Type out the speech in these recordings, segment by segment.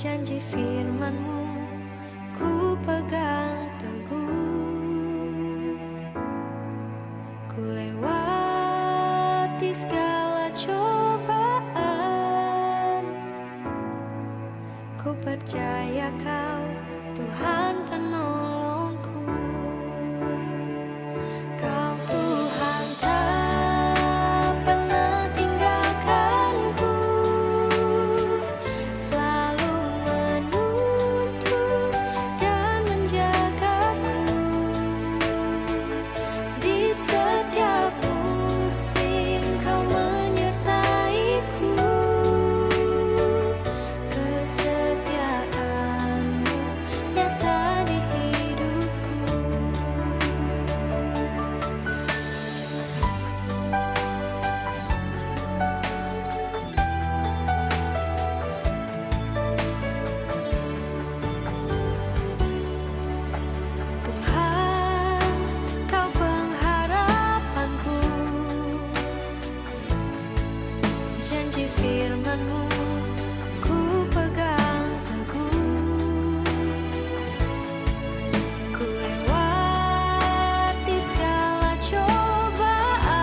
Janji firman-Mu ku pegang teguh. Ku lewati segala cobaan. Ku percaya Kau Tuhan penolongku. Kau Tuhan tak pernah tinggalkanku, selalu menuntun dan menjagaku. Di setiap musim Kau menyertaiku. Kesetiaan-Mu nyata di hidupku. Tuhan, Kau pengharapanku. Janji firman-Mu ku pegang teguh. Ku lewati segala cobaan.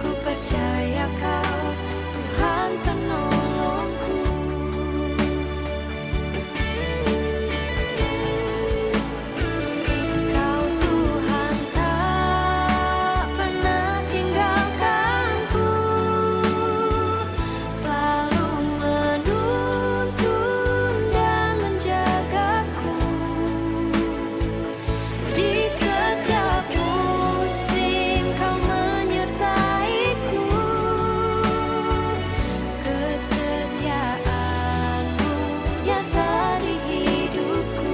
Ku percaya Kau Tuhan penolongku. Kau Tuhan tak pernah tinggalkanku, selalu menuntun dan menjagaku. Di setiap musim Kau menyertaiku. Kesetiaan-Mu nyata di hidupku.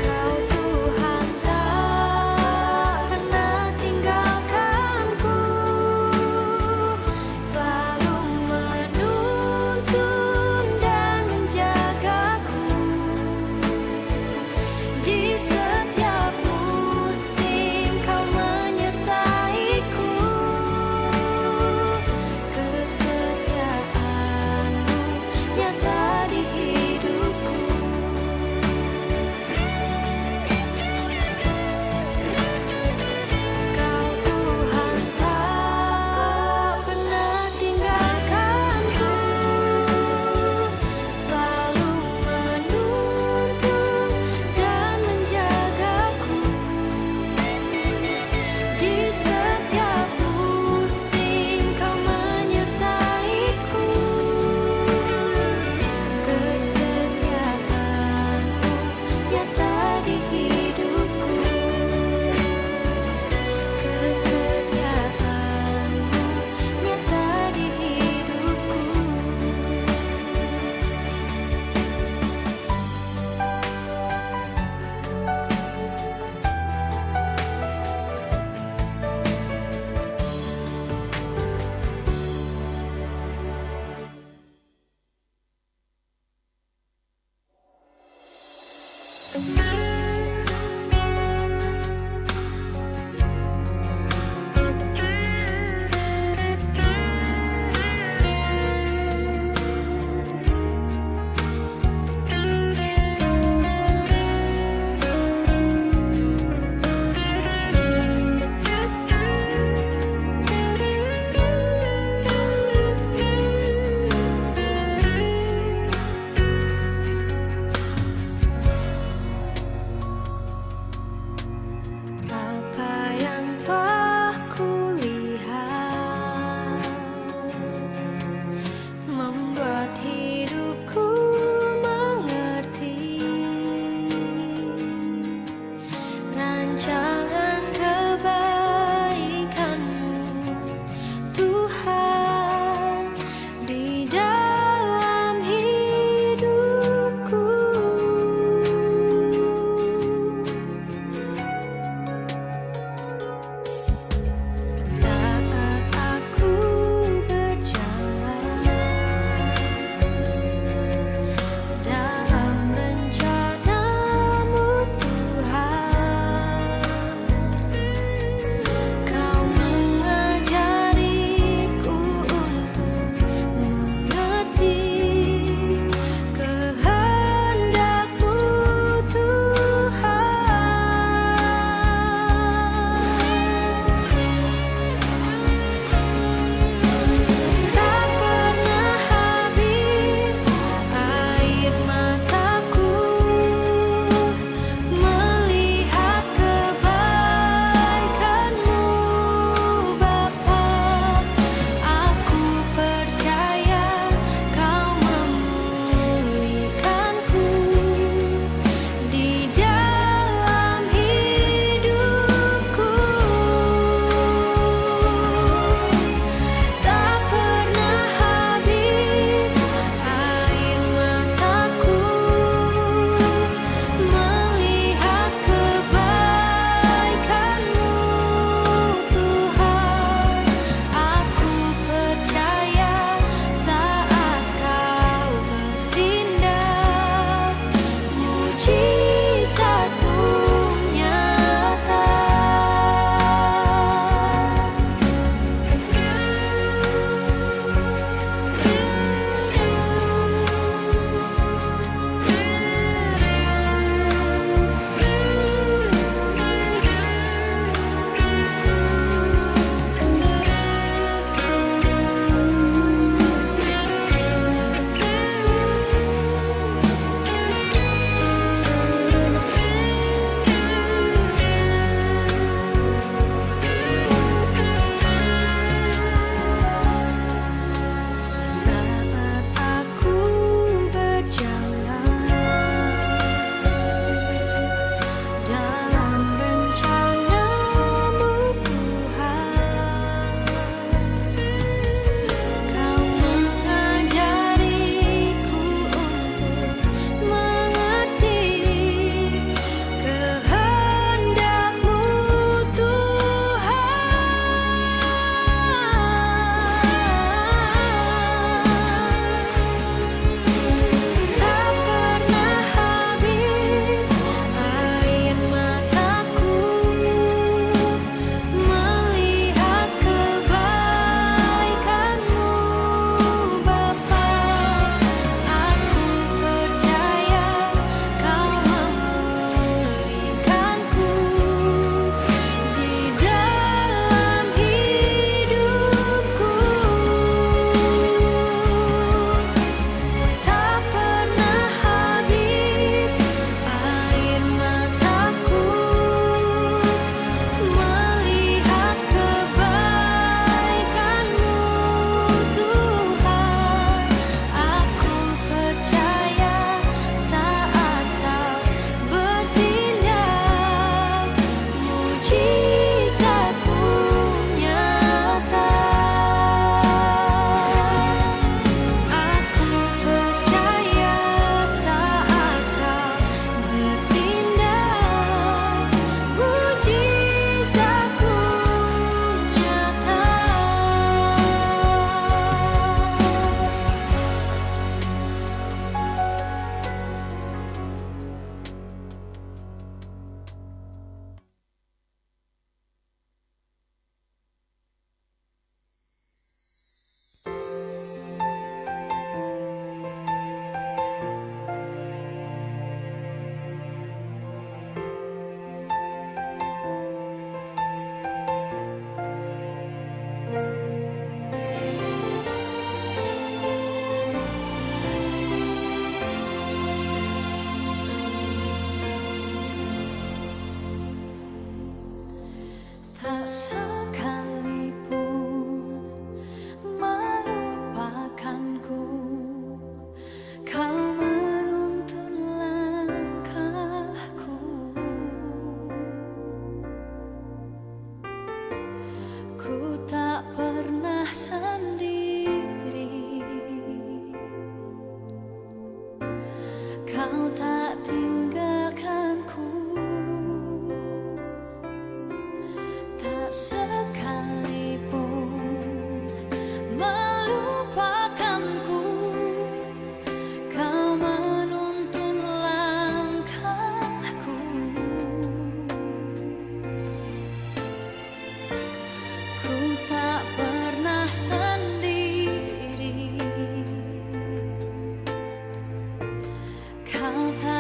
Kau Tuhan tak pernah tinggalkanku, selalu menuntun dan menjagaku. Di setiap musim Kau menyertaiku. Kesetiaan-Mu nyata di hidupku. Kau Tuhan tak pernah tinggalkanku, selalu menuntun dan menjagaku. Di setiap musim Kau menyertaiku. Kesetiaan-Mu nyata di hidupku. Kesetiaan-Mu nyata di hidupku. rancangan kebaikan. sekalipun melupakanku, kau menuntun langkahku. Ku tak pernah sendiri, kau tak tinggalkanku. Tak sekalipun melupakanku, kau menuntun langkahku. Ku tak pernah sendiri, kau tak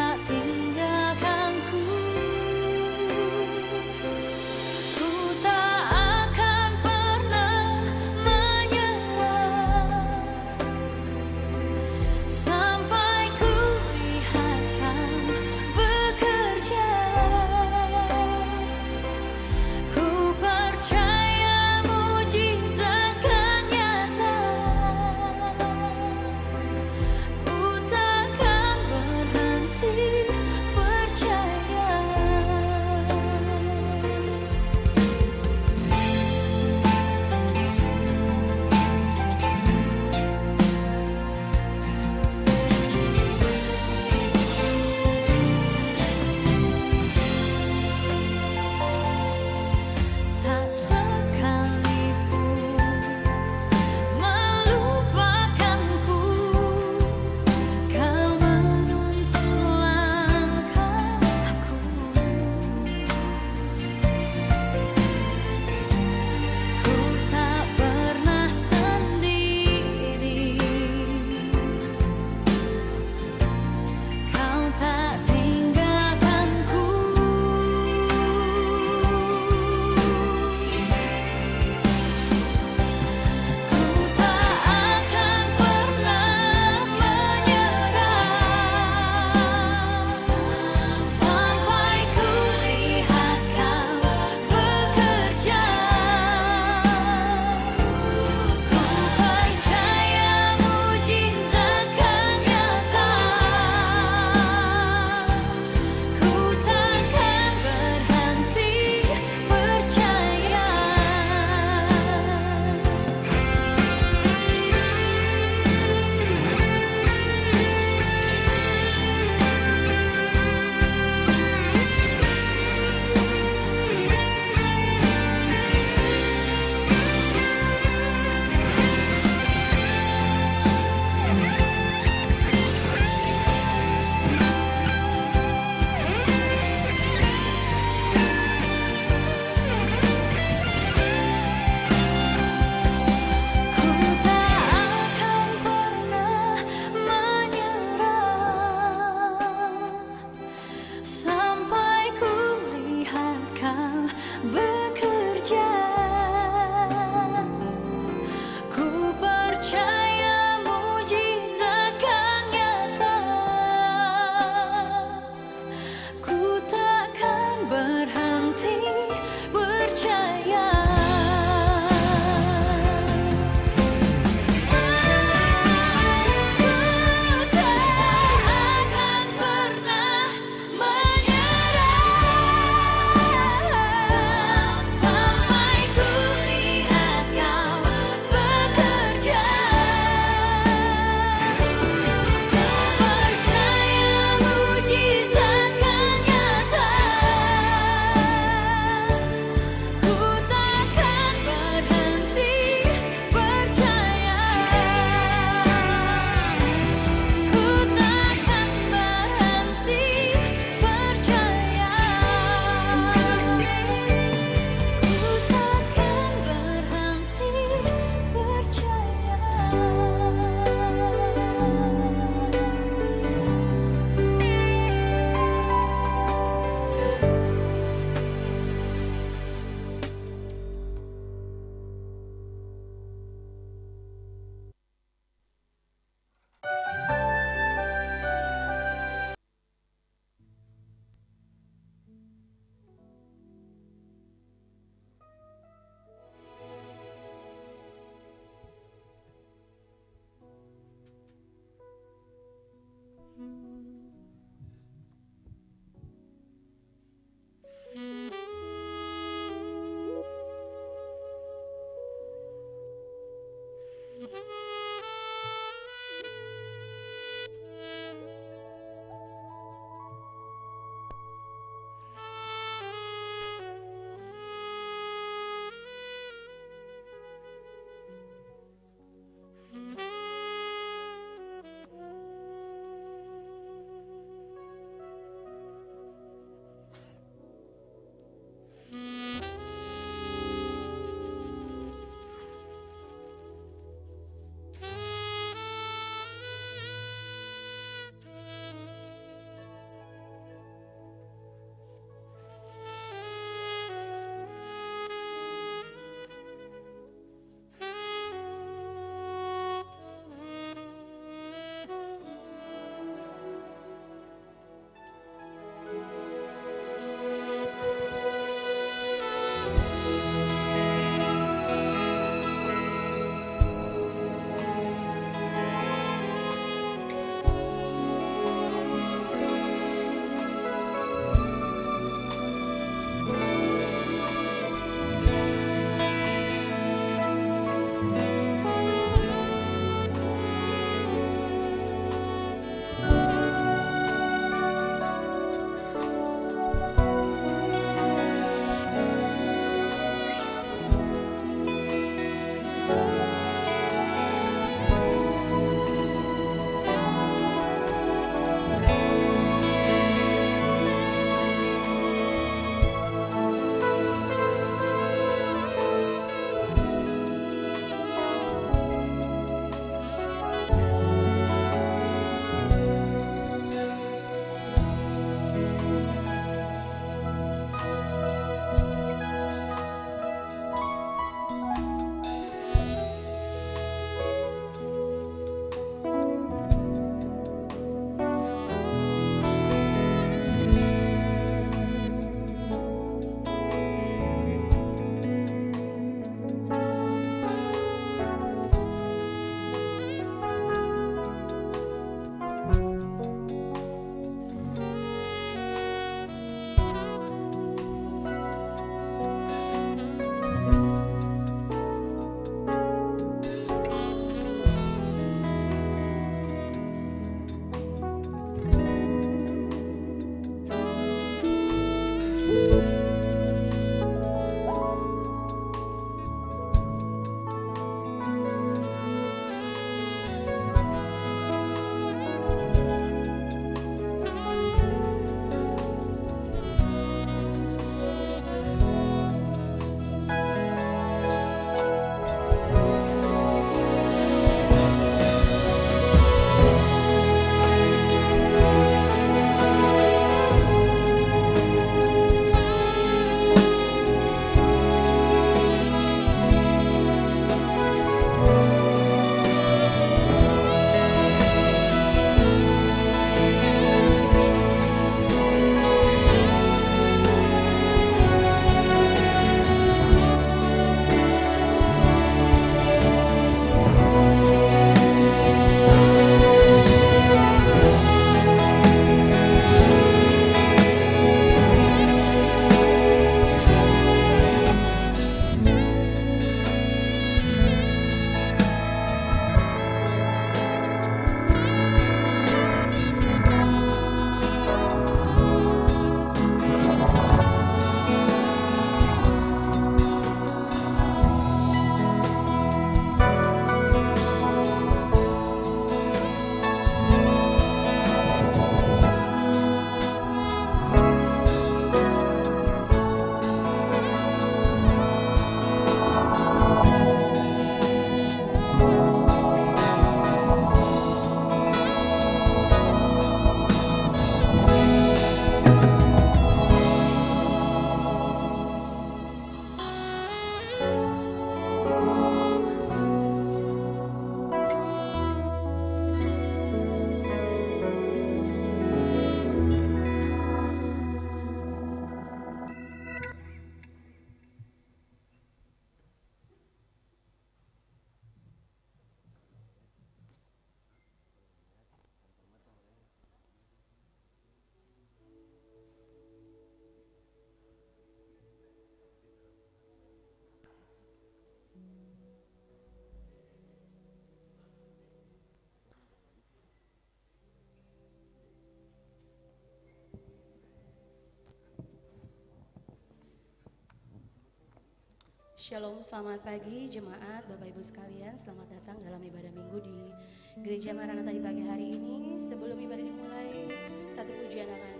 Shalom, selamat pagi jemaat, Bapak Ibu sekalian. Selamat datang dalam ibadah minggu di Gereja Maranatha di pagi hari ini. Sebelum ibadah dimulai, satu pujian akan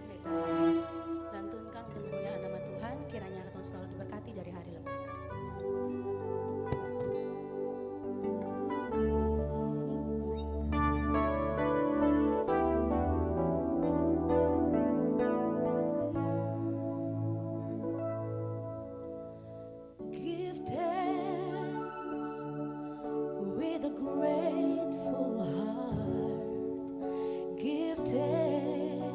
kita lantunkan untuk memuliakan nama Tuhan. Kiranya akan selalu diberkati dari hari lepas hari. Give thanks with a grateful heart. Give thanks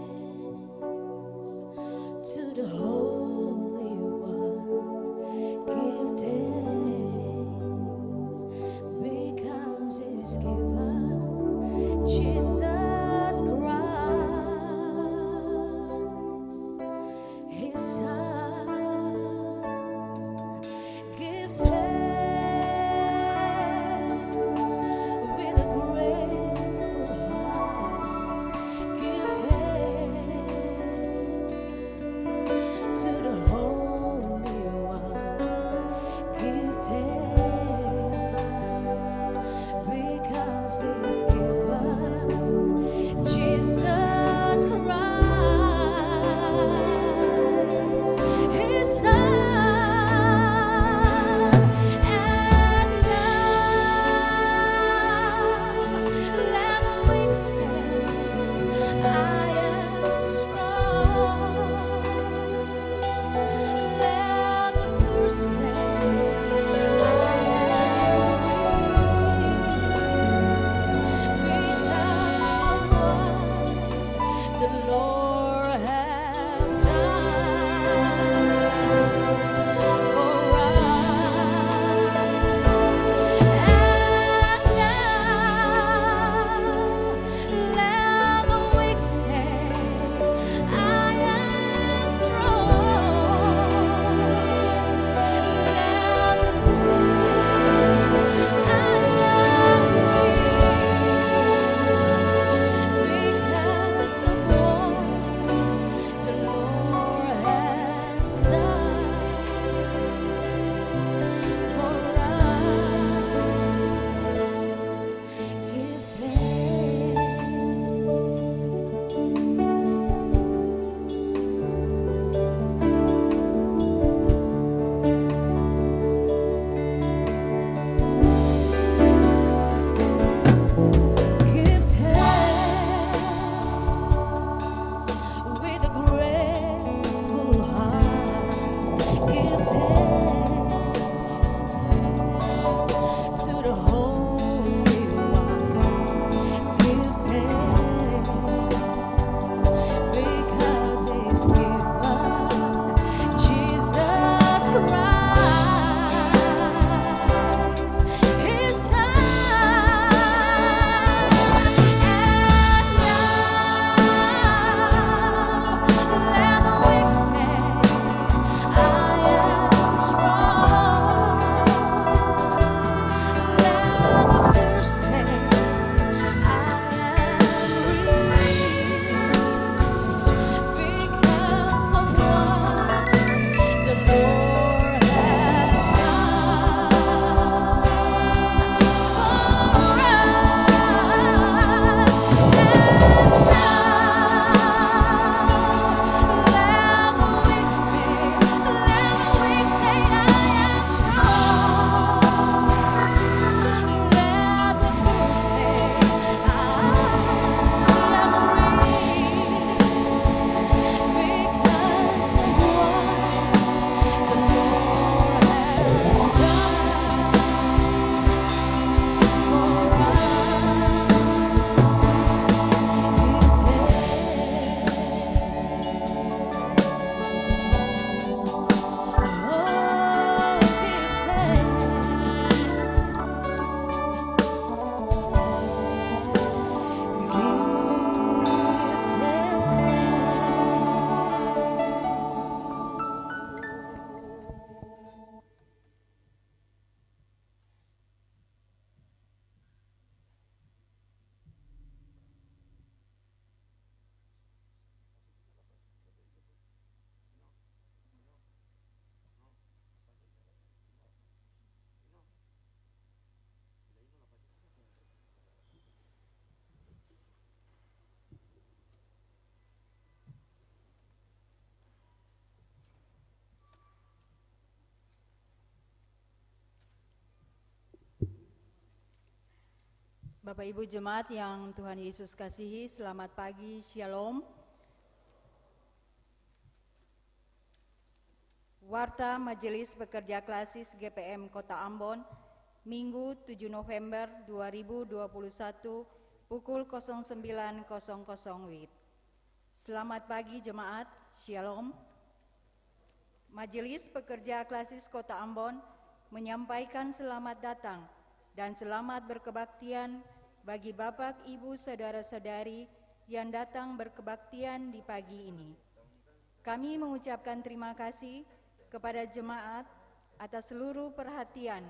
Bapak Ibu Jemaat yang Tuhan Yesus kasihi, selamat pagi, Shalom. Warta Majelis Pekerja Klasis GPM Kota Ambon, Minggu 7 November 2021, pukul 09.00 WIB. Selamat pagi Jemaat, Shalom. Majelis Pekerja Klasis Kota Ambon menyampaikan selamat datang dan selamat berkebaktian bagi Bapak, Ibu, Saudara-saudari yang datang berkebaktian di pagi ini. Kami mengucapkan terima kasih kepada jemaat atas seluruh perhatian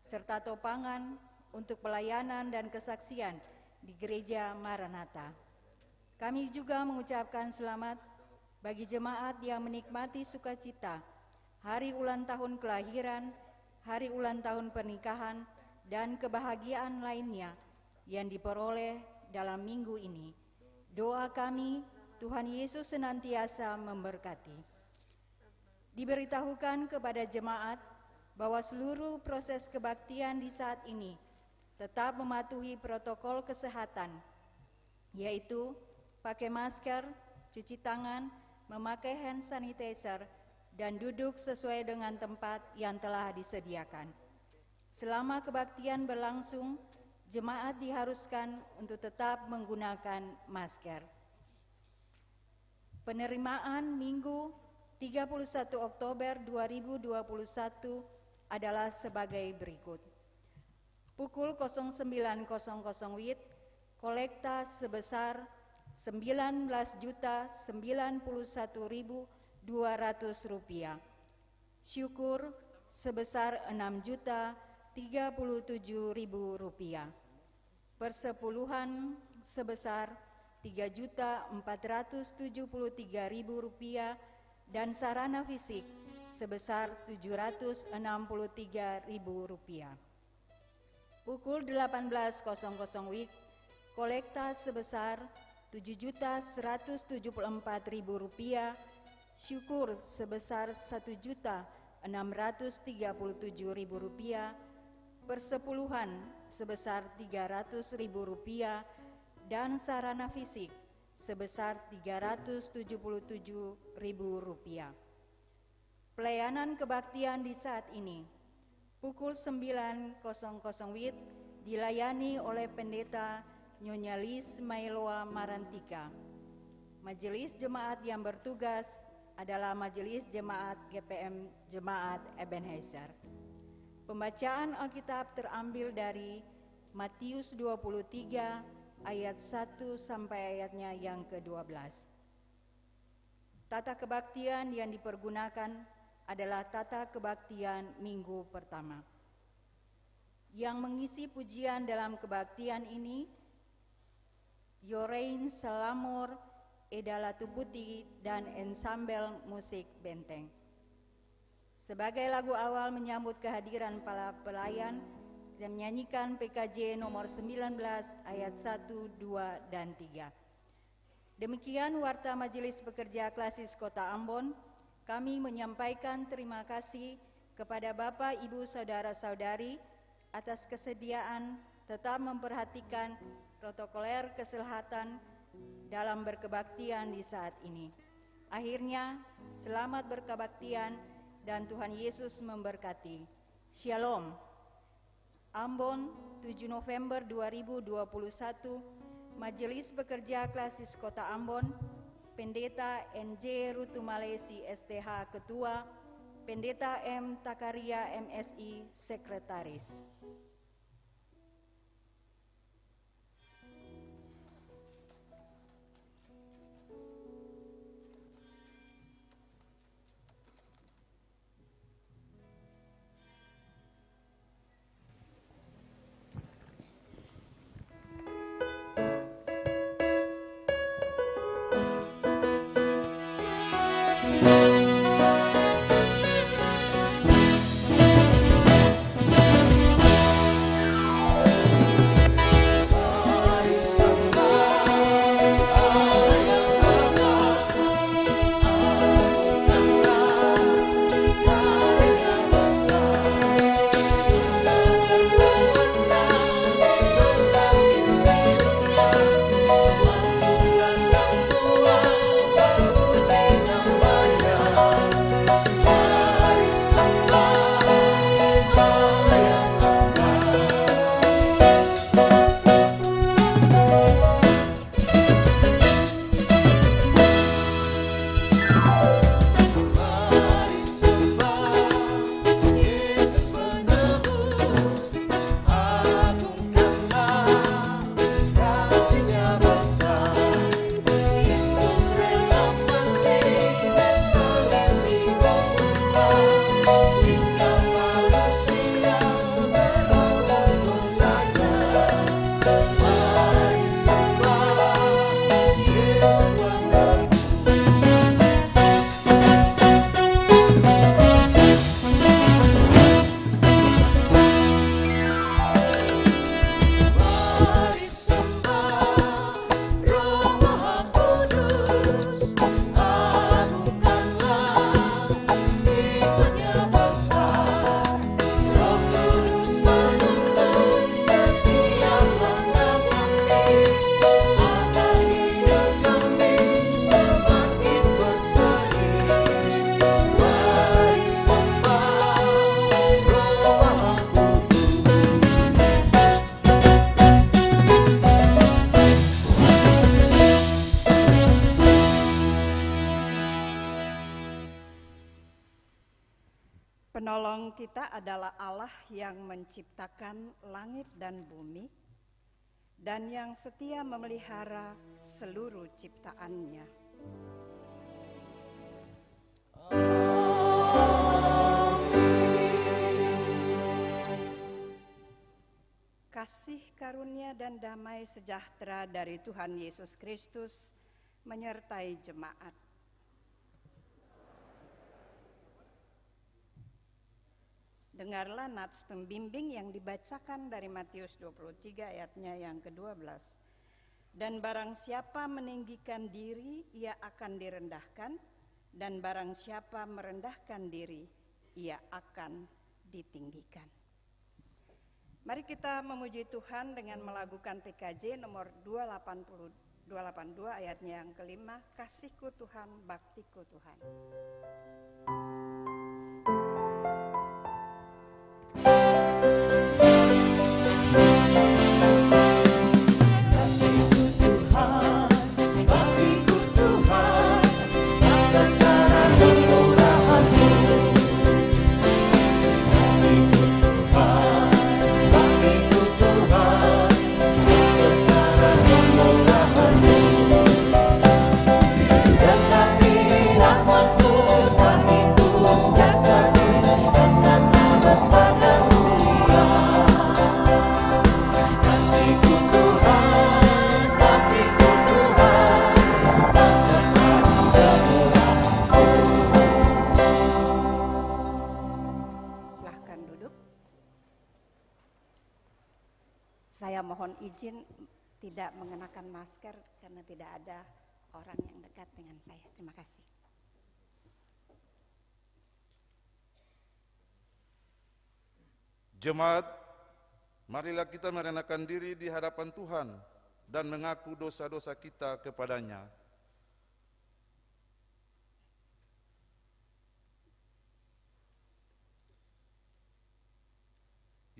serta topangan untuk pelayanan dan kesaksian di Gereja Maranatha. Kami juga mengucapkan selamat bagi jemaat yang menikmati sukacita hari ulang tahun kelahiran, hari ulang tahun pernikahan, dan kebahagiaan lainnya yang diperoleh dalam minggu ini. Doa kami, Tuhan Yesus senantiasa memberkati. Diberitahukan kepada jemaat bahwa seluruh proses kebaktian di saat ini tetap mematuhi protokol kesehatan, yaitu pakai masker, cuci tangan, memakai hand sanitizer, dan duduk sesuai dengan tempat yang telah disediakan. Selama kebaktian berlangsung, jemaat diharuskan untuk tetap menggunakan masker. Penerimaan Minggu 31 Oktober 2021 adalah sebagai berikut. Pukul 09.00 WIB, kolekta sebesar Rp19.091.200. Syukur sebesar Rp6.037.000. Persepuluhan sebesar Rp3.473.000 dan sarana fisik sebesar Rp763.000. Pukul 18.00 WIB, kolekta sebesar Rp7.174.000, syukur sebesar Rp1.637.000, persepuluhan sebesar Rp300.000 dan sarana fisik sebesar Rp377.000. Pelayanan kebaktian di saat ini, pukul 9.00 WIB, dilayani oleh Pendeta Nyonya Lis Mailoa Marantika. Majelis jemaat yang bertugas adalah Majelis Jemaat GPM Jemaat Ebenezer. Pembacaan Alkitab terambil dari Matius 23 ayat 1 sampai ayatnya yang ke-12. Tata kebaktian yang dipergunakan adalah tata kebaktian minggu pertama. Yang mengisi pujian dalam kebaktian ini, Yorein Salamor, Edalatu Putih, dan ensambel musik benteng. Sebagai lagu awal menyambut kehadiran para pelayan, kita menyanyikan PKJ nomor 19 ayat 1, 2, dan 3. Demikian Warta Majelis Pekerja Klasis Kota Ambon. Kami menyampaikan terima kasih kepada Bapak, Ibu, Saudara-saudari atas kesediaan tetap memperhatikan protokoler kesehatan dalam berkebaktian di saat ini. Akhirnya, selamat berkebaktian dan Tuhan Yesus memberkati. Shalom. Ambon, 7 November 2021, Majelis Pekerja Klasis Kota Ambon, Pendeta NJ Rutumalesi STH Ketua, Pendeta M Takaria MSI Sekretaris. Penolong kita adalah Allah yang menciptakan langit dan bumi dan yang setia memelihara seluruh ciptaannya. Kasih karunia dan damai sejahtera dari Tuhan Yesus Kristus menyertai jemaat. Dengarlah nats pembimbing yang dibacakan dari Matius 23 ayatnya yang ke-12. Dan barang siapa meninggikan diri, ia akan direndahkan, dan barang siapa merendahkan diri, ia akan ditinggikan. Mari kita memuji Tuhan dengan melakukan PKJ nomor 282 ayatnya yang kelima, kasihku Tuhan, baktiku Tuhan. Saya mohon izin tidak mengenakan masker karena tidak ada orang yang dekat dengan saya. Terima kasih. Jemaat, marilah kita merendahkan diri di hadapan Tuhan dan mengaku dosa-dosa kita kepadanya.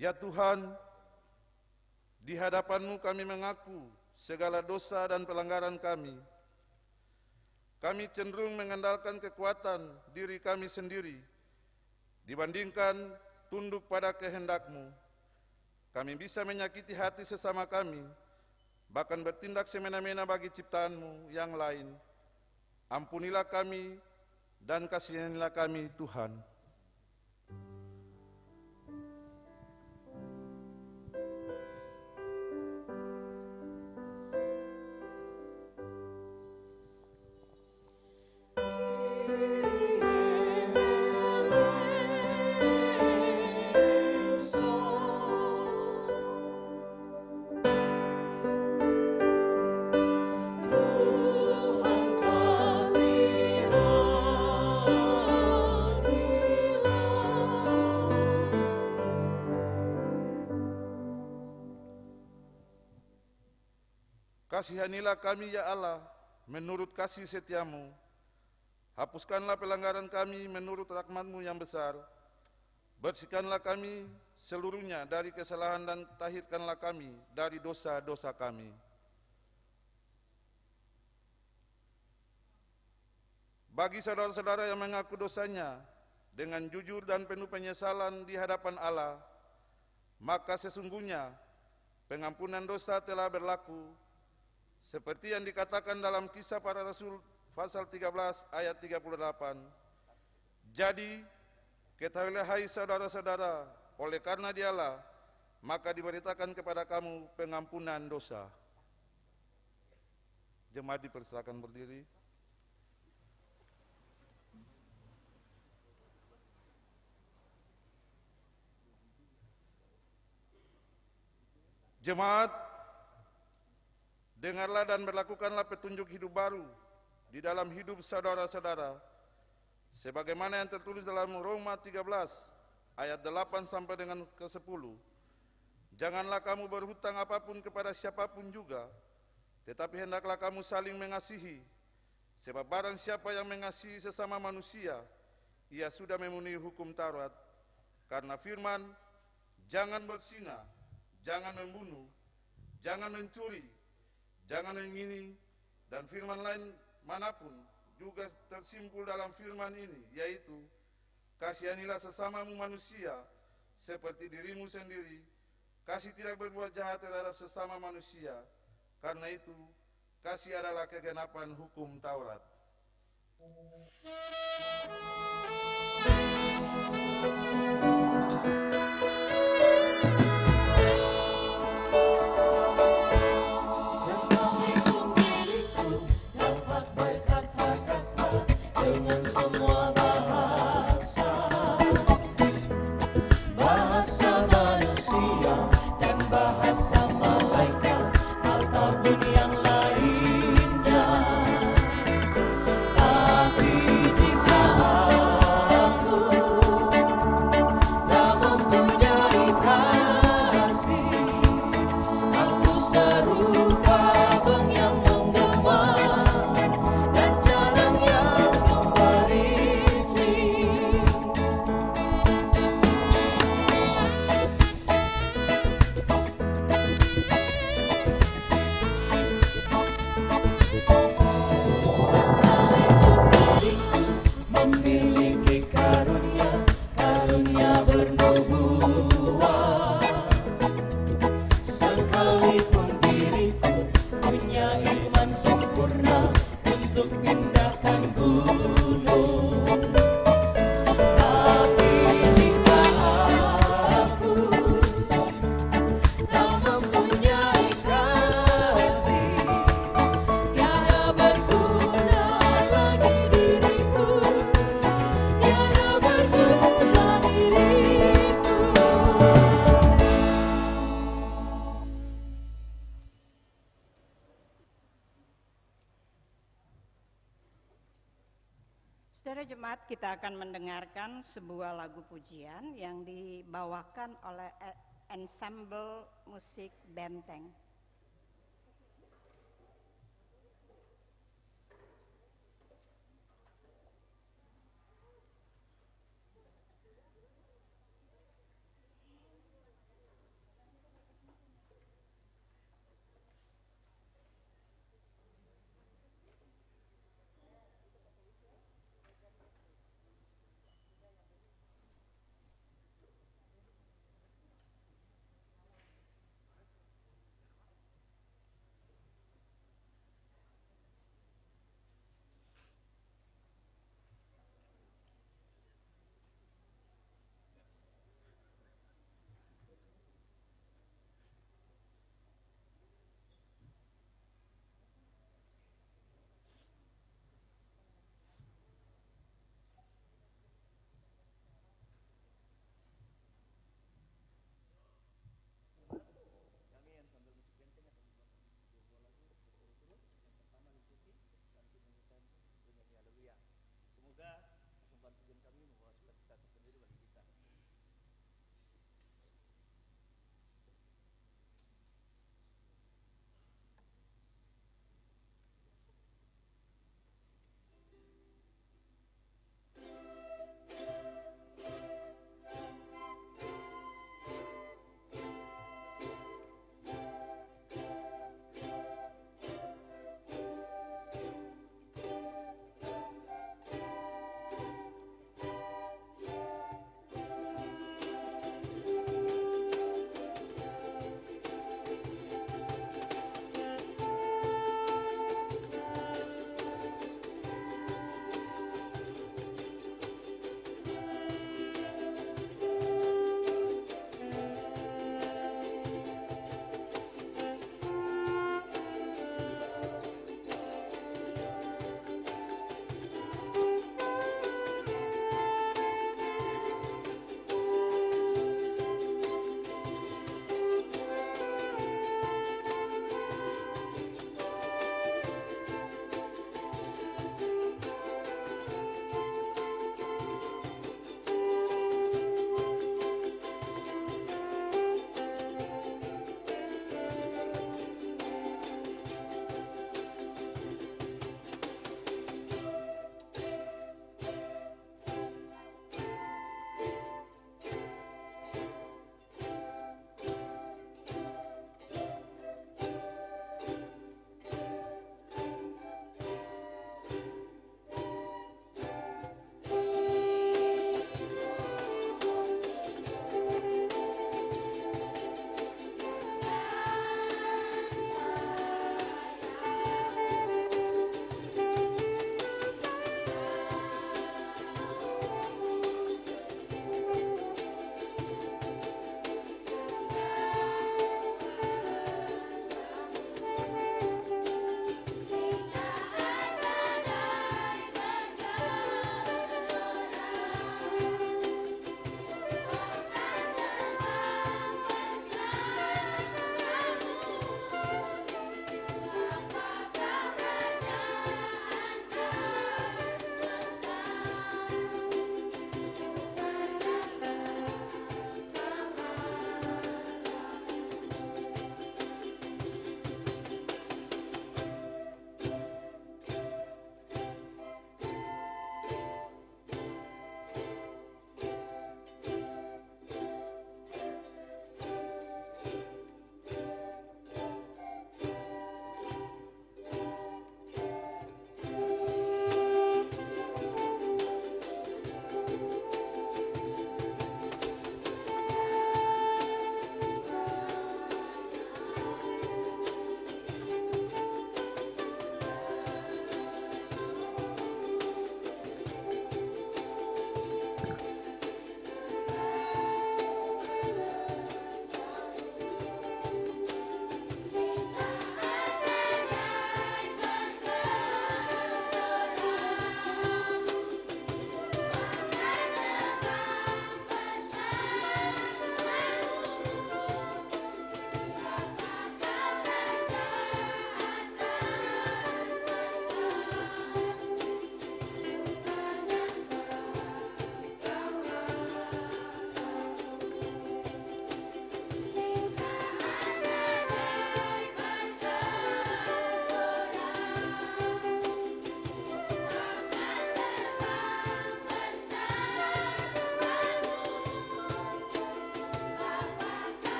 Ya Tuhan, di hadapan-Mu kami mengaku segala dosa dan pelanggaran kami. Kami cenderung mengandalkan kekuatan diri kami sendiri dibandingkan tunduk pada kehendak-Mu. Kami bisa menyakiti hati sesama kami, bahkan bertindak semena-mena bagi ciptaan-Mu yang lain. Ampunilah kami dan kasihanilah kami, Tuhan. Kasihanilah kami ya Allah, menurut kasih setia-Mu. Hapuskanlah pelanggaran kami menurut rahmat-Mu yang besar. Bersihkanlah kami seluruhnya dari kesalahan dan tahirkanlah kami dari dosa-dosa kami. Bagi saudara-saudara yang mengaku dosanya dengan jujur dan penuh penyesalan di hadapan Allah, maka sesungguhnya pengampunan dosa telah berlaku seperti yang dikatakan dalam Kisah Para Rasul pasal 13 ayat 38. Jadi, ketahuilah hai saudara-saudara, oleh karena Dialah, maka diberitakan kepada kamu pengampunan dosa. Jemaat dipersilakan berdiri. Jemaat, dengarlah dan berlakukanlah petunjuk hidup baru di dalam hidup saudara-saudara, sebagaimana yang tertulis dalam Roma 13 ayat 8 sampai dengan ke-10. Janganlah kamu berhutang apapun kepada siapapun juga, tetapi hendaklah kamu saling mengasihi, sebab barang siapa yang mengasihi sesama manusia, ia sudah memenuhi hukum Taurat. Karena firman, jangan berzina, jangan membunuh, jangan mencuri, jangan mengingini, dan firman lain manapun juga tersimpul dalam firman ini, yaitu kasihanilah sesamamu manusia seperti dirimu sendiri. Kasih tidak berbuat jahat terhadap sesama manusia. Karena itu, kasih adalah kegenapan hukum Taurat. Sekalipun diriku dapat berkata-kata dengan semua bahasa, bahasa manusia dan bahasa malaikat ataupun yang lainnya, tapi jika aku tak mempunyai kasih, aku serupa gong yang menggema dan jarang yang memberitik. Memiliki karunia bernubuat, sekalipun diriku punya iman sempurna untuk pindahkan gunung, tapi jika aku tak mempunyai kasih, tiada berguna lagi diriku, tiada berguna diriku. Saudara jemaat, kita akan mendengarkan sebuah lagu pujian yang dibawakan oleh ensemble musik Benteng.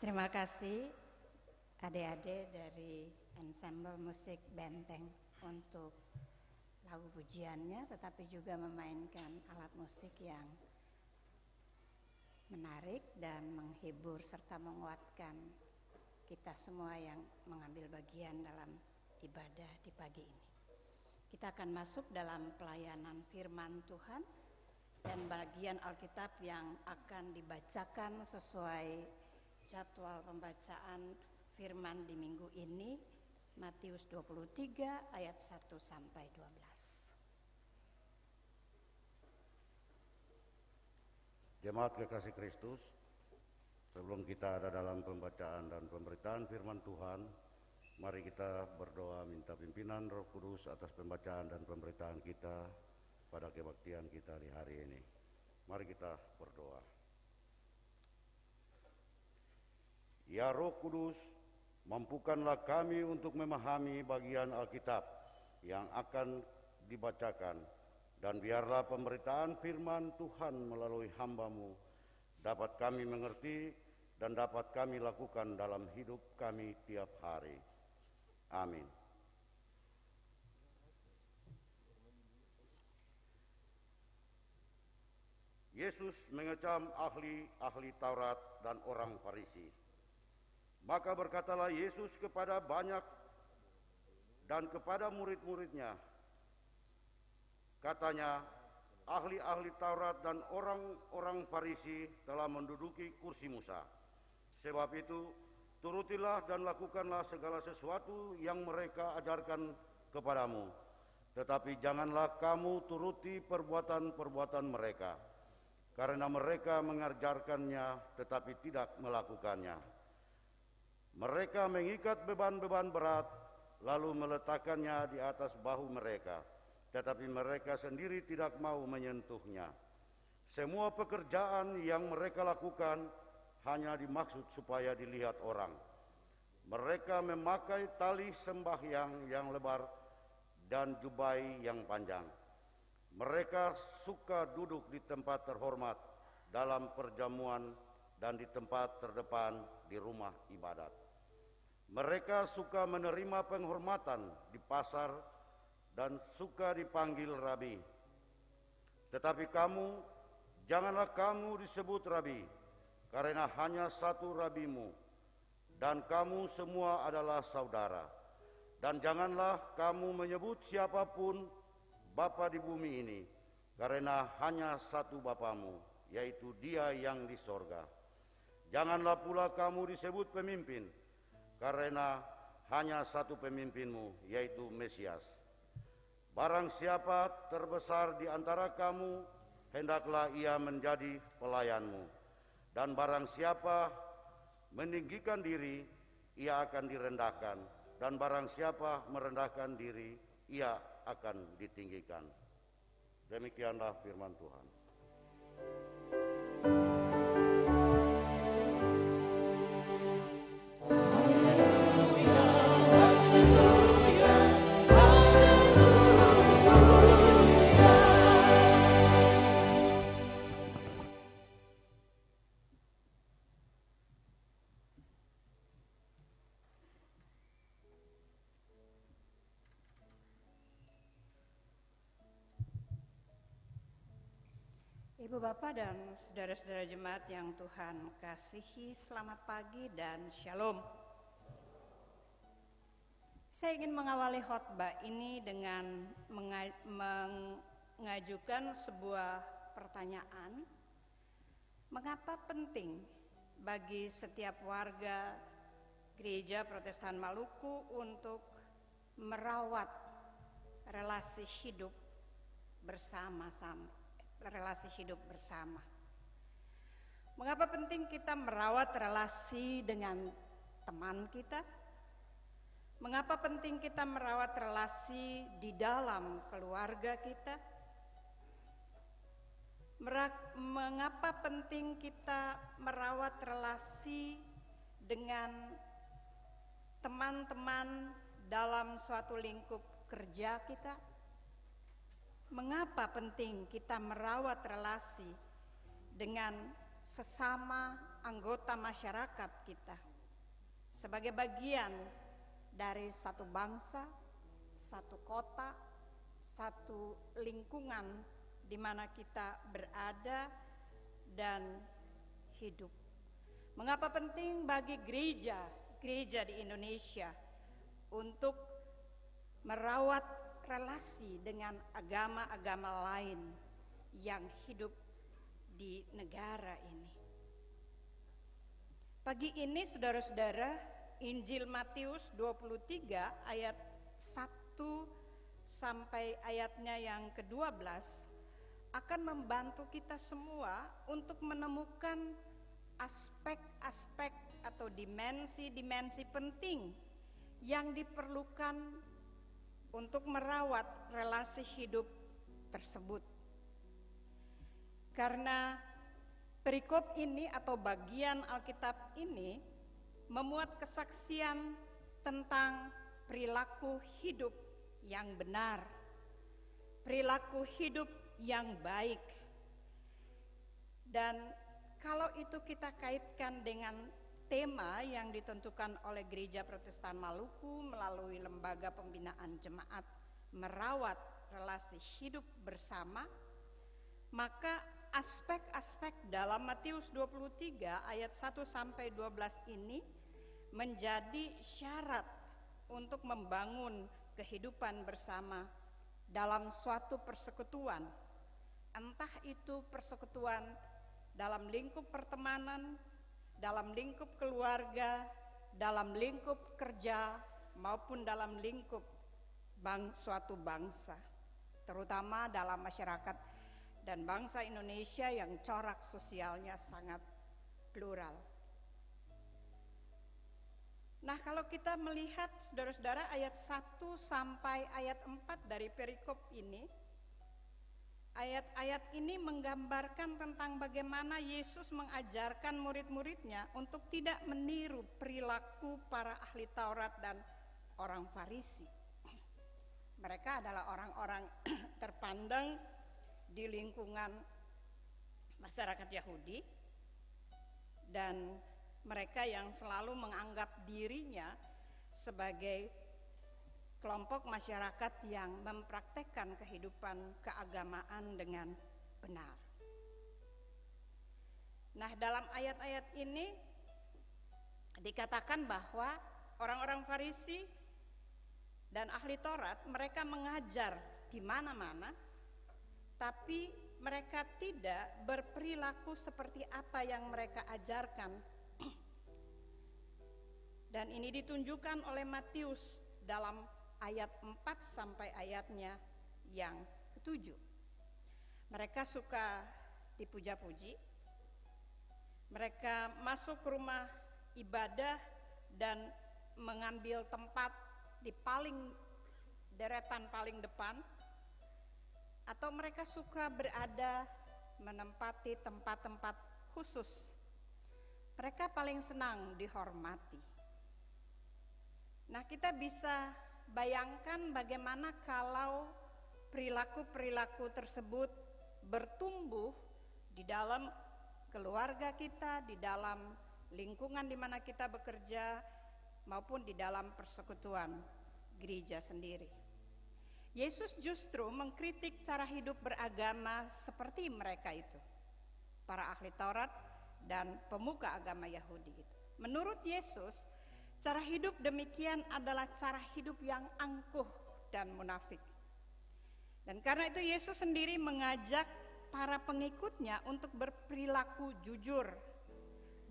Terima kasih adik-adik dari ensemble musik Benteng untuk lagu pujiannya, tetapi juga memainkan alat musik yang menarik dan menghibur serta menguatkan kita semua yang mengambil bagian dalam ibadah di pagi ini. Kita akan masuk dalam pelayanan firman Tuhan dan bagian Alkitab yang akan dibacakan sesuai jadwal pembacaan firman di minggu ini, Matius 23 ayat 1 sampai 12. Jemaat kekasih Kristus, sebelum kita ada dalam pembacaan dan pemberitaan firman Tuhan, mari kita berdoa minta pimpinan Roh Kudus atas pembacaan dan pemberitaan kita pada kebaktian kita di hari ini. Mari kita berdoa. Ya Roh Kudus, mampukanlah kami untuk memahami bagian Alkitab yang akan dibacakan, dan biarlah pemberitaan firman Tuhan melalui hamba-Mu dapat kami mengerti dan dapat kami lakukan dalam hidup kami tiap hari. Amin. Yesus mengecam ahli Taurat dan orang Farisi. Maka berkatalah Yesus kepada banyak dan kepada murid-muridnya, katanya, ahli-ahli Taurat dan orang-orang Farisi telah menduduki kursi Musa. Sebab itu, turutilah dan lakukanlah segala sesuatu yang mereka ajarkan kepadamu. Tetapi janganlah kamu turuti perbuatan-perbuatan mereka, karena mereka mengajarkannya tetapi tidak melakukannya. Mereka mengikat beban-beban berat, lalu meletakkannya di atas bahu mereka, tetapi mereka sendiri tidak mau menyentuhnya. Semua pekerjaan yang mereka lakukan hanya dimaksud supaya dilihat orang. Mereka memakai tali sembahyang yang lebar dan jubai yang panjang. Mereka suka duduk di tempat terhormat dalam perjamuan dan di tempat terdepan di rumah ibadat. Mereka suka menerima penghormatan di pasar dan suka dipanggil rabi. Tetapi kamu, janganlah kamu disebut rabi, karena hanya satu rabimu, dan kamu semua adalah saudara. Dan janganlah kamu menyebut siapapun Bapa di bumi ini, karena hanya satu Bapamu, yaitu Dia yang di sorga. Janganlah pula kamu disebut pemimpin, karena hanya satu pemimpinmu, yaitu Mesias. Barang siapa terbesar di antara kamu, hendaklah ia menjadi pelayanmu. Dan barang siapa meninggikan diri, ia akan direndahkan. Dan barang siapa merendahkan diri, ia akan ditinggikan. Demikianlah firman Tuhan. Ibu Bapak dan saudara-saudara jemaat yang Tuhan kasihi, selamat pagi dan shalom. Saya ingin mengawali khotbah ini dengan mengajukan sebuah pertanyaan. Mengapa penting bagi setiap warga Gereja Protestan Maluku untuk merawat relasi hidup bersama-sama? Mengapa penting kita merawat relasi dengan teman kita? Mengapa penting kita merawat relasi di dalam keluarga kita? Mengapa penting kita merawat relasi dengan teman-teman dalam suatu lingkup kerja kita? Mengapa penting kita merawat relasi dengan sesama anggota masyarakat kita sebagai bagian dari satu bangsa, satu kota, satu lingkungan di mana kita berada dan hidup. Mengapa penting bagi gereja di Indonesia untuk merawat relasi dengan agama-agama lain yang hidup di negara ini? Pagi ini saudara-saudara, Injil Matius 23 ayat 1 sampai ayatnya yang ke-12 akan membantu kita semua untuk menemukan aspek-aspek atau dimensi-dimensi penting yang diperlukan untuk merawat relasi hidup tersebut. Karena perikop ini atau bagian Alkitab ini memuat kesaksian tentang perilaku hidup yang benar, perilaku hidup yang baik. Dan kalau itu kita kaitkan dengan tema yang ditentukan oleh Gereja Protestan Maluku melalui Lembaga Pembinaan Jemaat merawat relasi hidup bersama, maka aspek-aspek dalam Matius 23 ayat 1 sampai 12 ini menjadi syarat untuk membangun kehidupan bersama dalam suatu persekutuan. Entah itu persekutuan dalam lingkup pertemanan, dalam lingkup keluarga, dalam lingkup kerja, maupun dalam lingkup suatu bangsa, terutama dalam masyarakat dan bangsa Indonesia yang corak sosialnya sangat plural. Nah, kalau kita melihat saudara-saudara ayat 1 sampai ayat 4 dari perikop ini, ayat-ayat ini menggambarkan tentang bagaimana Yesus mengajarkan murid-muridnya untuk tidak meniru perilaku para ahli Taurat dan orang Farisi. Mereka adalah orang-orang terpandang di lingkungan masyarakat Yahudi, dan mereka yang selalu menganggap dirinya sebagai kelompok masyarakat yang mempraktekkan kehidupan keagamaan dengan benar. Nah, dalam ayat-ayat ini dikatakan bahwa orang-orang Farisi dan ahli Taurat mereka mengajar di mana-mana, tapi mereka tidak berperilaku seperti apa yang mereka ajarkan. Dan ini ditunjukkan oleh Matius dalam ayat 4 sampai ayatnya yang ke-7. Mereka suka dipuja-puji, mereka masuk ke rumah ibadah dan mengambil tempat di deretan paling depan, atau mereka suka berada menempati tempat-tempat khusus. Mereka paling senang dihormati. Nah, kita bisa bayangkan bagaimana kalau perilaku-perilaku tersebut bertumbuh di dalam keluarga kita, di dalam lingkungan di mana kita bekerja, maupun di dalam persekutuan gereja sendiri. Yesus justru mengkritik cara hidup beragama seperti mereka itu, para ahli Taurat dan pemuka agama Yahudi itu. Menurut Yesus, cara hidup demikian adalah cara hidup yang angkuh dan munafik. Dan karena itu Yesus sendiri mengajak para pengikutnya untuk berperilaku jujur,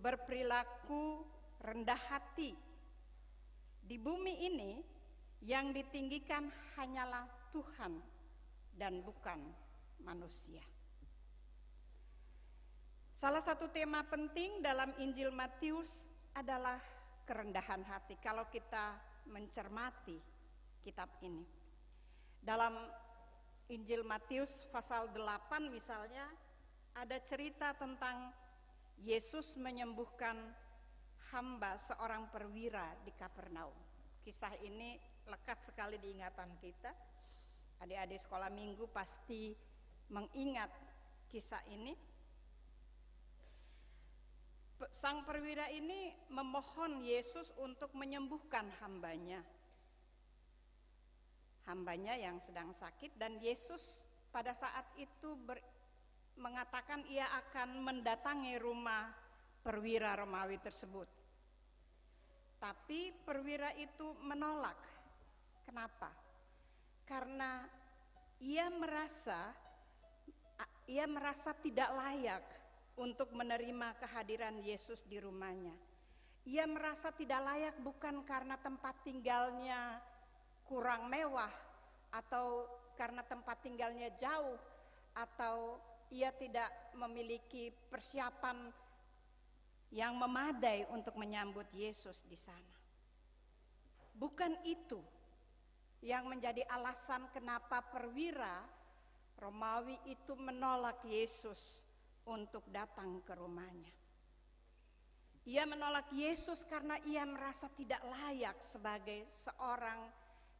berperilaku rendah hati. Di bumi ini yang ditinggikan hanyalah Tuhan dan bukan manusia. Salah satu tema penting dalam Injil Matius adalah kerendahan hati. Kalau kita mencermati kitab ini, dalam Injil Matius pasal 8 misalnya ada cerita tentang Yesus menyembuhkan hamba seorang perwira di Kapernaum. Kisah ini lekat sekali di ingatan kita. Adik-adik sekolah minggu pasti mengingat kisah ini. sang perwira ini memohon Yesus untuk menyembuhkan hambanya yang sedang sakit, dan Yesus pada saat itu mengatakan ia akan mendatangi rumah perwira Romawi tersebut. Tapi perwira itu menolak. Kenapa? Karena ia merasa tidak layak untuk menerima kehadiran Yesus di rumahnya. Ia merasa tidak layak bukan karena tempat tinggalnya kurang mewah, atau karena tempat tinggalnya jauh, atau ia tidak memiliki persiapan yang memadai untuk menyambut Yesus di sana. Bukan itu yang menjadi alasan kenapa perwira Romawi itu menolak Yesus untuk datang ke rumahnya. Ia menolak Yesus karena ia merasa tidak layak sebagai seorang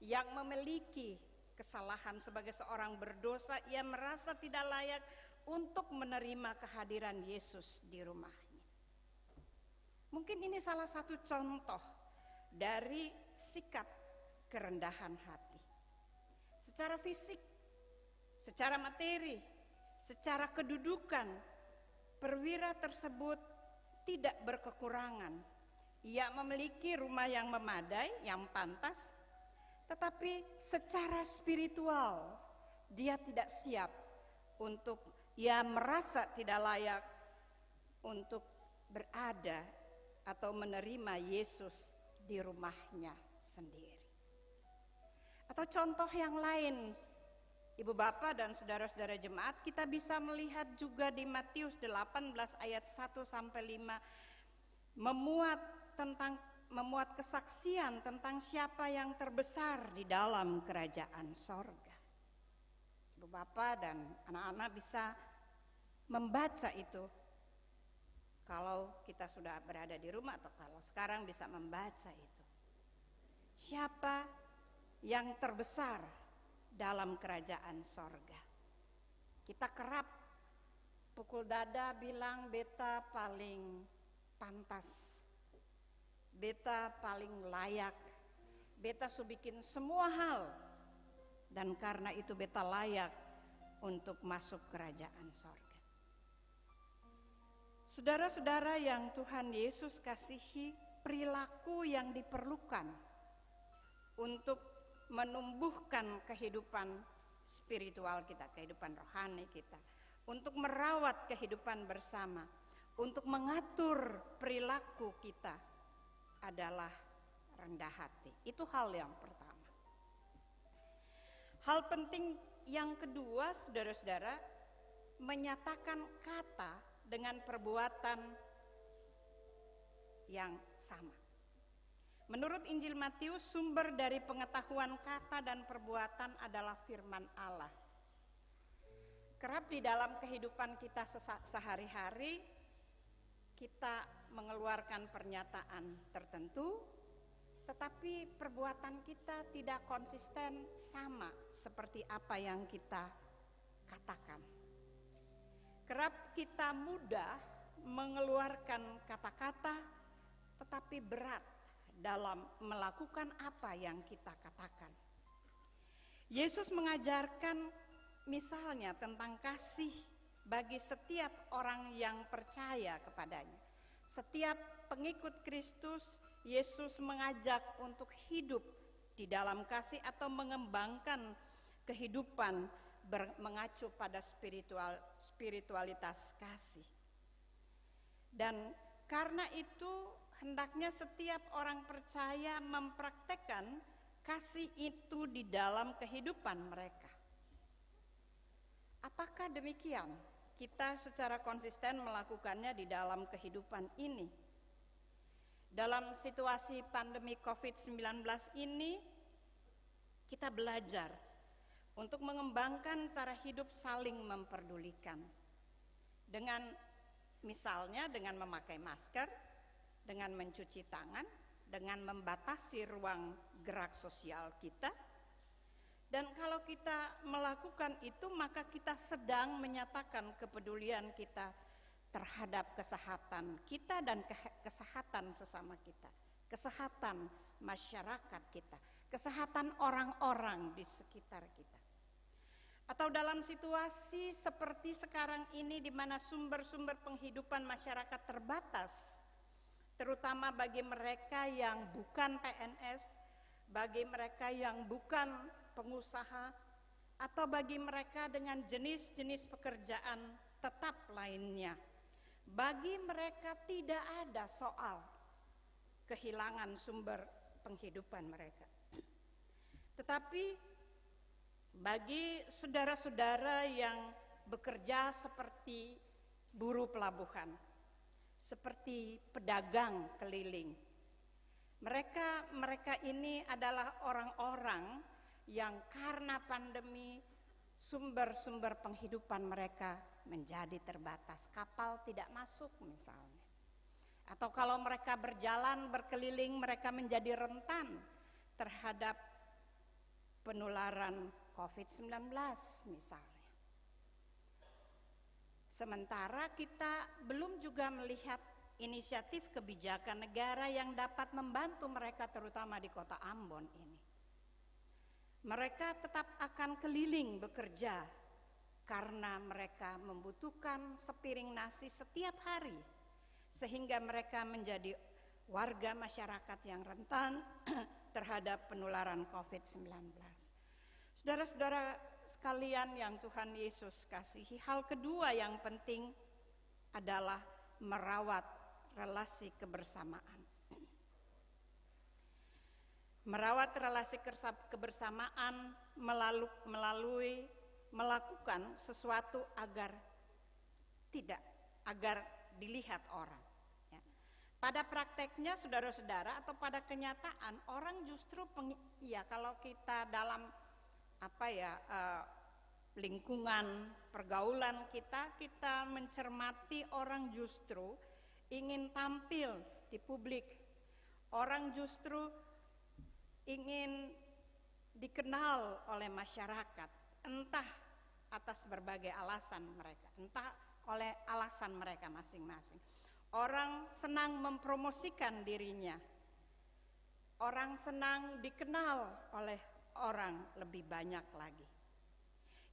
yang memiliki kesalahan, sebagai seorang berdosa. Ia merasa tidak layak untuk menerima kehadiran Yesus di rumahnya. Mungkin ini salah satu contoh dari sikap kerendahan hati. Secara fisik, secara materi, secara kedudukan, perwira tersebut tidak berkekurangan. Ia memiliki rumah yang memadai, yang pantas, tetapi secara spiritual dia tidak siap untuk, ia merasa tidak layak untuk berada atau menerima Yesus di rumahnya sendiri. Atau contoh yang lain, Ibu Bapak dan saudara-saudara jemaat, kita bisa melihat juga di Matius 18 ayat 1 sampai 5 memuat kesaksian tentang siapa yang terbesar di dalam kerajaan sorga. Ibu Bapak dan anak-anak bisa membaca itu kalau kita sudah berada di rumah, atau kalau sekarang bisa membaca itu. Siapa yang terbesar dalam kerajaan sorga? Kita kerap pukul dada bilang beta paling pantas, beta paling layak, beta su bikin semua hal, dan karena itu beta layak untuk masuk kerajaan sorga. Saudara-saudara yang Tuhan Yesus kasihi, perilaku yang diperlukan untuk menumbuhkan kehidupan spiritual kita, kehidupan rohani kita, untuk merawat kehidupan bersama, untuk mengatur perilaku kita adalah rendah hati. Itu hal yang pertama. Hal penting yang kedua, saudara-saudara, menyatakan kata dengan perbuatan yang sama. Menurut Injil Matius, sumber dari pengetahuan kata dan perbuatan adalah firman Allah. Kerap di dalam kehidupan kita sehari-hari, kita mengeluarkan pernyataan tertentu, tetapi perbuatan kita tidak konsisten sama seperti apa yang kita katakan. Kerap kita mudah mengeluarkan kata-kata, tetapi berat dalam melakukan apa yang kita katakan. Yesus mengajarkan misalnya tentang kasih bagi setiap orang yang percaya kepadanya. Setiap pengikut Kristus, Yesus mengajak untuk hidup di dalam kasih atau mengembangkan kehidupan mengacu pada spiritualitas kasih. Dan karena itu hendaknya setiap orang percaya mempraktekkan kasih itu di dalam kehidupan mereka. Apakah demikian? Kita secara konsisten melakukannya di dalam kehidupan ini. Dalam situasi pandemi COVID-19 ini, kita belajar untuk mengembangkan cara hidup saling memperdulikan. Dengan misalnya dengan memakai masker, dengan mencuci tangan, dengan membatasi ruang gerak sosial kita. Dan kalau kita melakukan itu, maka kita sedang menyatakan kepedulian kita terhadap kesehatan kita dan kesehatan sesama kita, kesehatan masyarakat kita, kesehatan orang-orang di sekitar kita. Atau dalam situasi seperti sekarang ini di mana sumber-sumber penghidupan masyarakat terbatas, terutama bagi mereka yang bukan PNS, bagi mereka yang bukan pengusaha, atau bagi mereka dengan jenis-jenis pekerjaan tetap lainnya. Bagi mereka tidak ada soal kehilangan sumber penghidupan mereka. Tetapi bagi saudara-saudara yang bekerja seperti buruh pelabuhan, seperti pedagang keliling, mereka ini adalah orang-orang yang karena pandemi sumber-sumber penghidupan mereka menjadi terbatas. Kapal tidak masuk misalnya. Atau kalau mereka berjalan berkeliling, mereka menjadi rentan terhadap penularan COVID-19 misalnya. Sementara kita belum juga melihat inisiatif kebijakan negara yang dapat membantu mereka, terutama di kota Ambon ini. Mereka tetap akan keliling bekerja karena mereka membutuhkan sepiring nasi setiap hari, sehingga mereka menjadi warga masyarakat yang rentan terhadap penularan COVID-19. Saudara-saudara sekalian yang Tuhan Yesus kasihi, hal kedua yang penting adalah merawat relasi kebersamaan. Merawat relasi kebersamaan melalui melakukan sesuatu agar dilihat orang. Ya. Pada prakteknya saudara-saudara atau pada kenyataan orang justru kalau kita dalam lingkungan pergaulan kita mencermati orang justru ingin tampil di publik. Orang justru ingin dikenal oleh masyarakat, entah atas berbagai alasan mereka, entah oleh alasan mereka masing-masing. Orang senang mempromosikan dirinya, orang senang dikenal oleh orang lebih banyak lagi.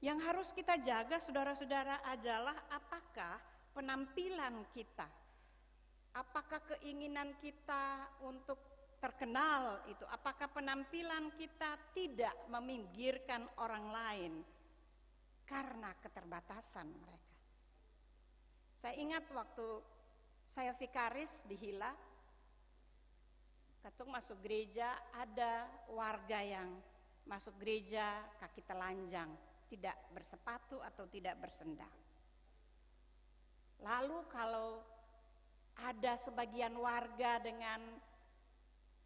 Yang harus kita jaga saudara-saudara adalah apakah penampilan kita, apakah keinginan kita untuk terkenal itu, apakah penampilan kita tidak meminggirkan orang lain karena keterbatasan mereka. Saya ingat waktu saya vikaris di Hila, ketuk masuk gereja, ada warga yang masuk gereja kaki telanjang, tidak bersepatu atau tidak bersendal. Lalu kalau ada sebagian warga dengan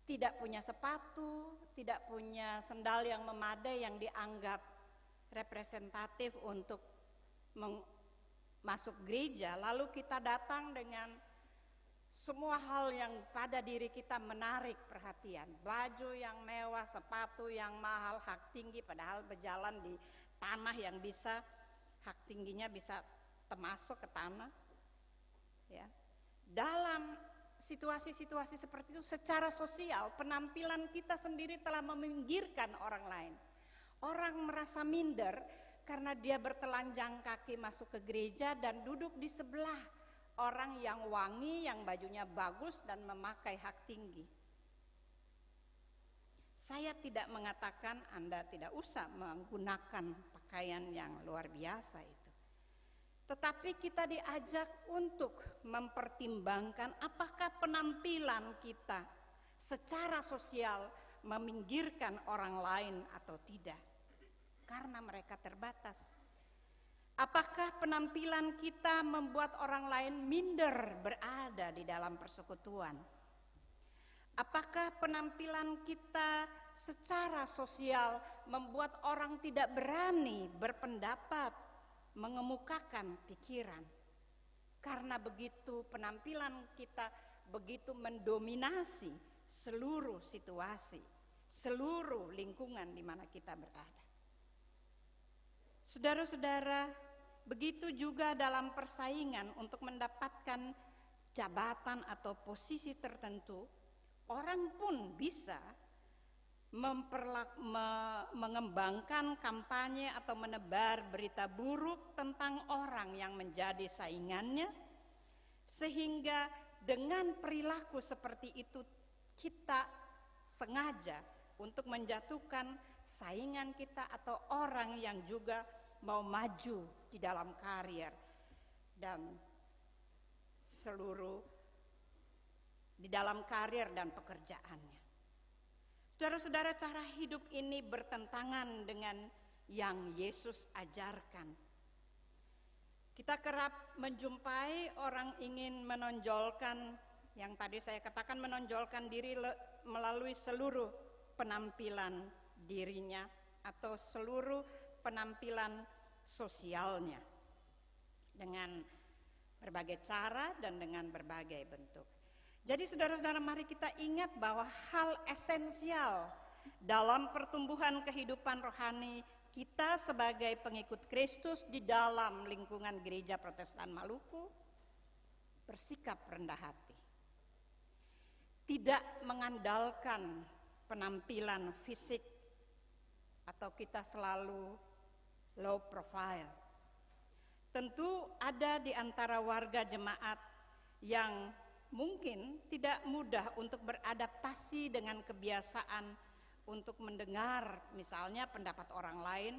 tidak punya sepatu, tidak punya sendal yang memadai yang dianggap representatif untuk masuk gereja, lalu kita datang dengan semua hal yang pada diri kita menarik perhatian, baju yang mewah, sepatu yang mahal, hak tinggi, padahal berjalan di tanah yang bisa hak tingginya bisa termasuk ke tanah. Ya. Dalam situasi-situasi seperti itu secara sosial penampilan kita sendiri telah meminggirkan orang lain. Orang merasa minder karena dia bertelanjang kaki masuk ke gereja dan duduk di sebelah orang yang wangi, yang bajunya bagus dan memakai hak tinggi. Saya tidak mengatakan Anda tidak usah menggunakan pakaian yang luar biasa itu. Tetapi kita diajak untuk mempertimbangkan apakah penampilan kita secara sosial meminggirkan orang lain atau tidak, karena mereka terbatas. Apakah penampilan kita membuat orang lain minder berada di dalam persekutuan? Apakah penampilan kita secara sosial membuat orang tidak berani berpendapat, mengemukakan pikiran? Karena begitu penampilan kita begitu mendominasi seluruh situasi, seluruh lingkungan di mana kita berada. Saudara-saudara begitu juga dalam persaingan untuk mendapatkan jabatan atau posisi tertentu, orang pun bisa mengembangkan kampanye atau menebar berita buruk tentang orang yang menjadi saingannya, sehingga dengan perilaku seperti itu kita sengaja untuk menjatuhkan saingan kita atau orang yang juga mau maju di dalam karier dan seluruh di dalam karier dan pekerjaannya. Saudara-saudara, cara hidup ini bertentangan dengan yang Yesus ajarkan. Kita kerap menjumpai orang ingin menonjolkan, yang tadi saya katakan, menonjolkan diri melalui seluruh penampilan dirinya atau seluruh penampilan sosialnya dengan berbagai cara dan dengan berbagai bentuk. Jadi saudara-saudara, mari kita ingat bahwa hal esensial dalam pertumbuhan kehidupan rohani kita sebagai pengikut Kristus di dalam lingkungan Gereja Protestan Maluku, bersikap rendah hati. Tidak mengandalkan penampilan fisik atau kita selalu low profile. Tentu ada di antara warga jemaat yang mungkin tidak mudah untuk beradaptasi dengan kebiasaan untuk mendengar misalnya pendapat orang lain.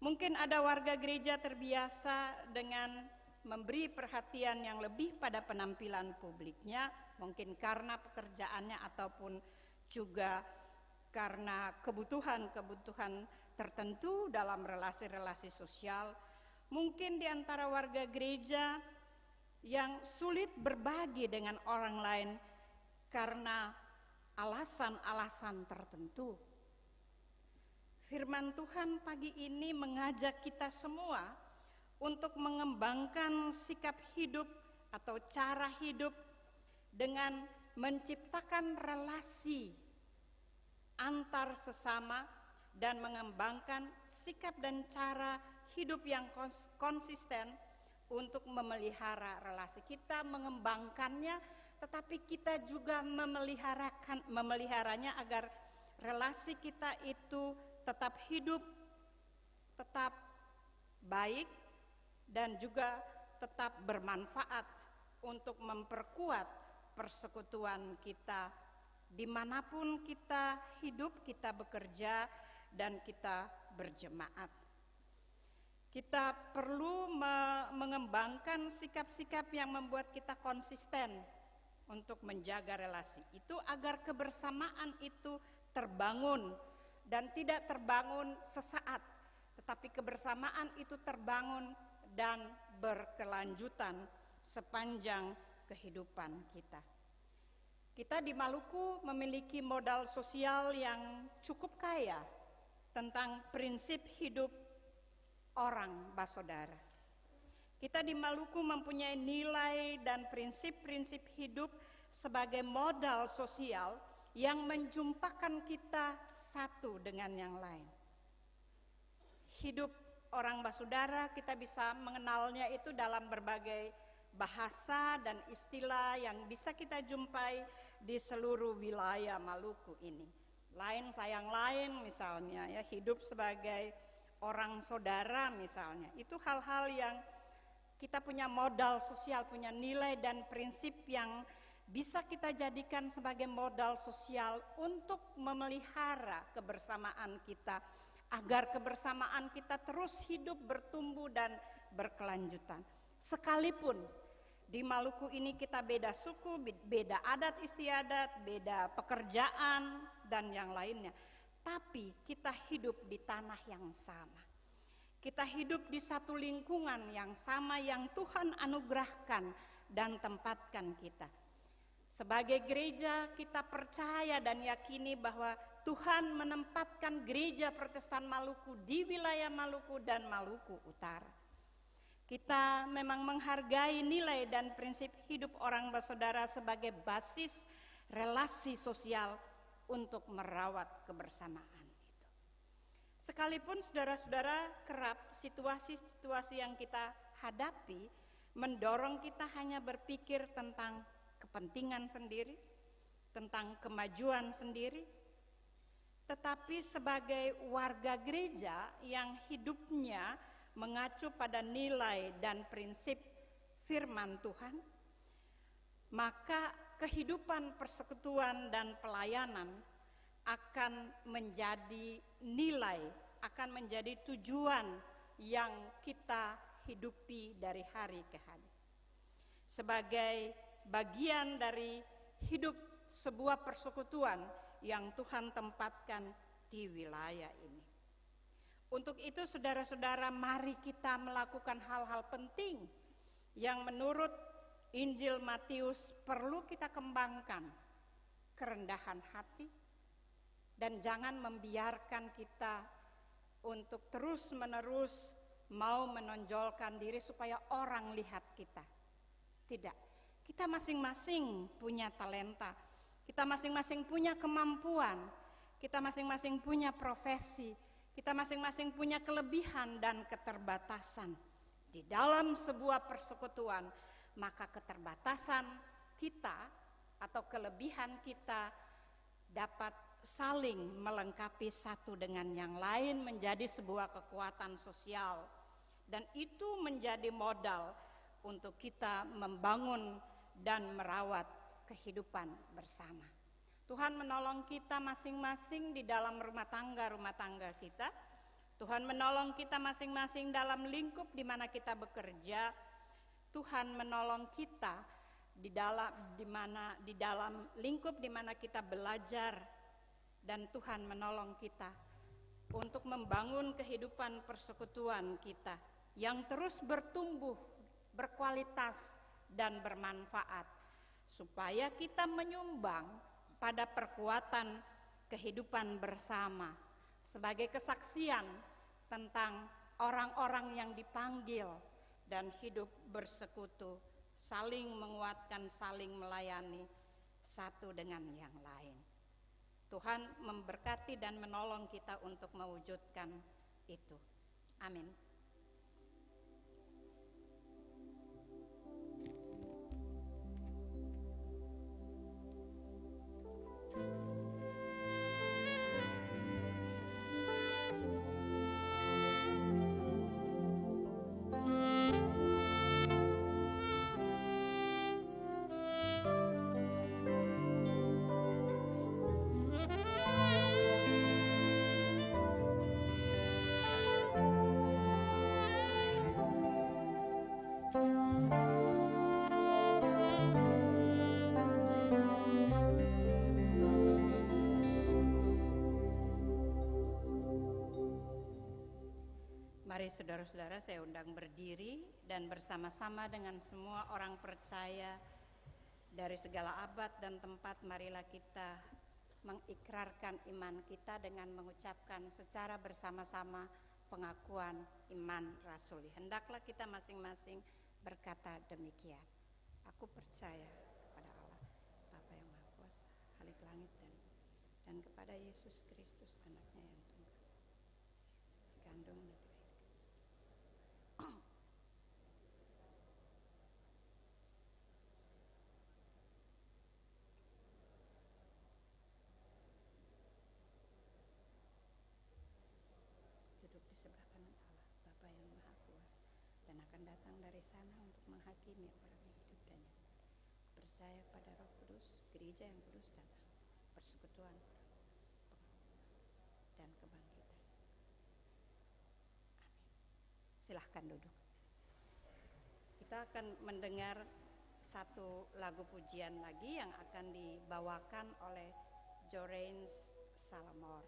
Mungkin ada warga gereja terbiasa dengan memberi perhatian yang lebih pada penampilan publiknya, mungkin karena pekerjaannya ataupun juga karena kebutuhan-kebutuhan tertentu dalam relasi-relasi sosial. Mungkin di antara warga gereja yang sulit berbagi dengan orang lain karena alasan-alasan tertentu. Firman Tuhan pagi ini mengajak kita semua untuk mengembangkan sikap hidup atau cara hidup dengan menciptakan relasi antar sesama dan mengembangkan sikap dan cara hidup yang konsisten untuk memelihara relasi kita, mengembangkannya, tetapi kita juga memeliharanya agar relasi kita itu tetap hidup, tetap baik, dan juga tetap bermanfaat untuk memperkuat persekutuan kita dimanapun kita hidup, kita bekerja, dan kita berjemaat. Kita perlu mengembangkan sikap-sikap yang membuat kita konsisten untuk menjaga relasi itu agar kebersamaan itu terbangun dan tidak terbangun sesaat, tetapi kebersamaan itu terbangun dan berkelanjutan sepanjang kehidupan kita. Kita di Maluku memiliki modal sosial yang cukup kaya tentang prinsip hidup orang basodara. Kita di Maluku mempunyai nilai dan prinsip-prinsip hidup sebagai modal sosial yang menjumpakan kita satu dengan yang lain. Hidup orang basudara kita bisa mengenalnya itu dalam berbagai bahasa dan istilah yang bisa kita jumpai di seluruh wilayah Maluku ini. Lain sayang lain misalnya, ya, hidup sebagai orang saudara misalnya. Itu hal-hal yang kita punya modal sosial, punya nilai dan prinsip yang bisa kita jadikan sebagai modal sosial untuk memelihara kebersamaan kita, agar kebersamaan kita terus hidup, bertumbuh, dan berkelanjutan. Sekalipun di Maluku ini kita beda suku, beda adat istiadat, beda pekerjaan, dan yang lainnya. Tapi kita hidup di tanah yang sama. Kita hidup di satu lingkungan yang sama yang Tuhan anugerahkan dan tempatkan kita. Sebagai gereja kita percaya dan yakini bahwa Tuhan menempatkan gereja Protestan Maluku di wilayah Maluku dan Maluku Utara. Kita memang menghargai nilai dan prinsip hidup orang bersaudara sebagai basis relasi sosial untuk merawat kebersamaan itu. Sekalipun saudara-saudara kerap situasi-situasi yang kita hadapi mendorong kita hanya berpikir tentang kepentingan sendiri, tentang kemajuan sendiri, tetapi sebagai warga gereja yang hidupnya mengacu pada nilai dan prinsip firman Tuhan, maka kehidupan persekutuan dan pelayanan akan menjadi nilai, akan menjadi tujuan yang kita hidupi dari hari ke hari. Sebagai bagian dari hidup sebuah persekutuan yang Tuhan tempatkan di wilayah ini. Untuk itu saudara-saudara, mari kita melakukan hal-hal penting yang menurut Injil Matius perlu kita kembangkan. Kerendahan hati, dan jangan membiarkan kita untuk terus-menerus mau menonjolkan diri supaya orang lihat kita. Tidak, kita masing-masing punya talenta, kita masing-masing punya kemampuan, kita masing-masing punya profesi, kita masing-masing punya kelebihan dan keterbatasan. Di dalam sebuah persekutuan, maka keterbatasan kita atau kelebihan kita dapat saling melengkapi satu dengan yang lain menjadi sebuah kekuatan sosial, dan itu menjadi modal untuk kita membangun dan merawat kehidupan bersama. Tuhan menolong kita masing-masing di dalam rumah tangga kita. Tuhan menolong kita masing-masing dalam lingkup di mana kita bekerja. Tuhan menolong kita di dalam lingkup di mana kita belajar. Dan Tuhan menolong kita untuk membangun kehidupan persekutuan kita yang terus bertumbuh, berkualitas dan bermanfaat, supaya kita menyumbang pada perkuatan kehidupan bersama sebagai kesaksian tentang orang-orang yang dipanggil dan hidup bersekutu, saling menguatkan, saling melayani satu dengan yang lain. Tuhan memberkati dan menolong kita untuk mewujudkan itu. Amin. Mari saudara-saudara, saya undang berdiri dan bersama-sama dengan semua orang percaya dari segala abad dan tempat, marilah kita mengikrarkan iman kita dengan mengucapkan secara bersama-sama pengakuan iman rasuli. Hendaklah kita masing-masing berkata demikian. Aku percaya kepada Allah, Bapa yang Maha Kuasa, Halik langit dan kepada Yesus Kristus, anaknya yang tunggal, dikandung dan duduk di sebelah kanan Allah, Bapa yang Maha Kuasa, dan akan datang dari sana untuk menghakimi orang yang hidup dan yang mati. Percaya pada Roh Kudus, gereja yang kudus dan persekutuan dan kebangkitan. Amin. Silahkan duduk. Kita akan mendengar satu lagu pujian lagi yang akan dibawakan oleh Jorains Salamor.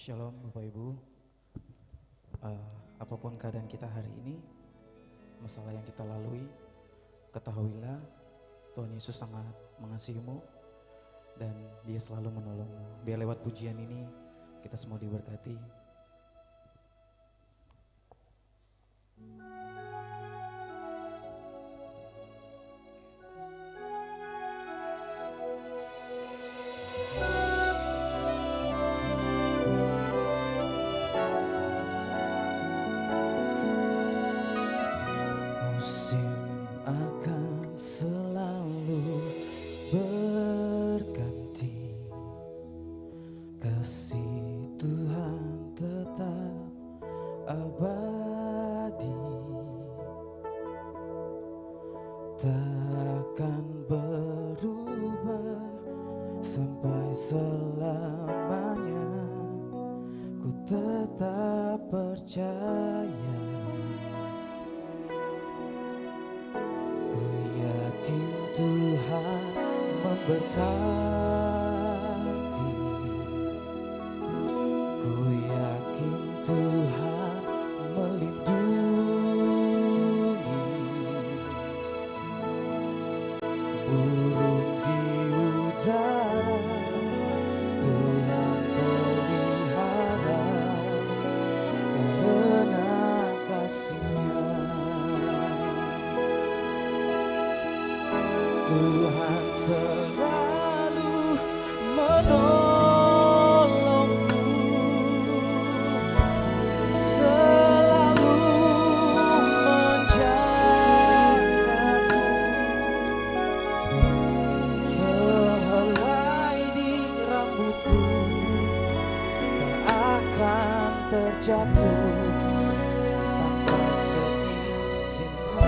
Shalom Bapak Ibu, apapun keadaan kita hari ini, masalah yang kita lalui, ketahuilah Tuhan Yesus sangat mengasihimu dan Dia selalu menolongmu. Biar lewat pujian ini kita semua diberkati. Musim akan selalu berganti, kasih Tuhan tetap abadi, takkan berubah sampai selamanya. Ku tetap percaya, ku yakin Tuhan memberkati, ku yakin Tuhan melindungi. Burung di udara Tuhan pelihara karena kasih-Nya. Tuhan selalu menolongku, selalu menjagaku, sehelai di rambutku tak akan terjatuh tanpa seizinmu.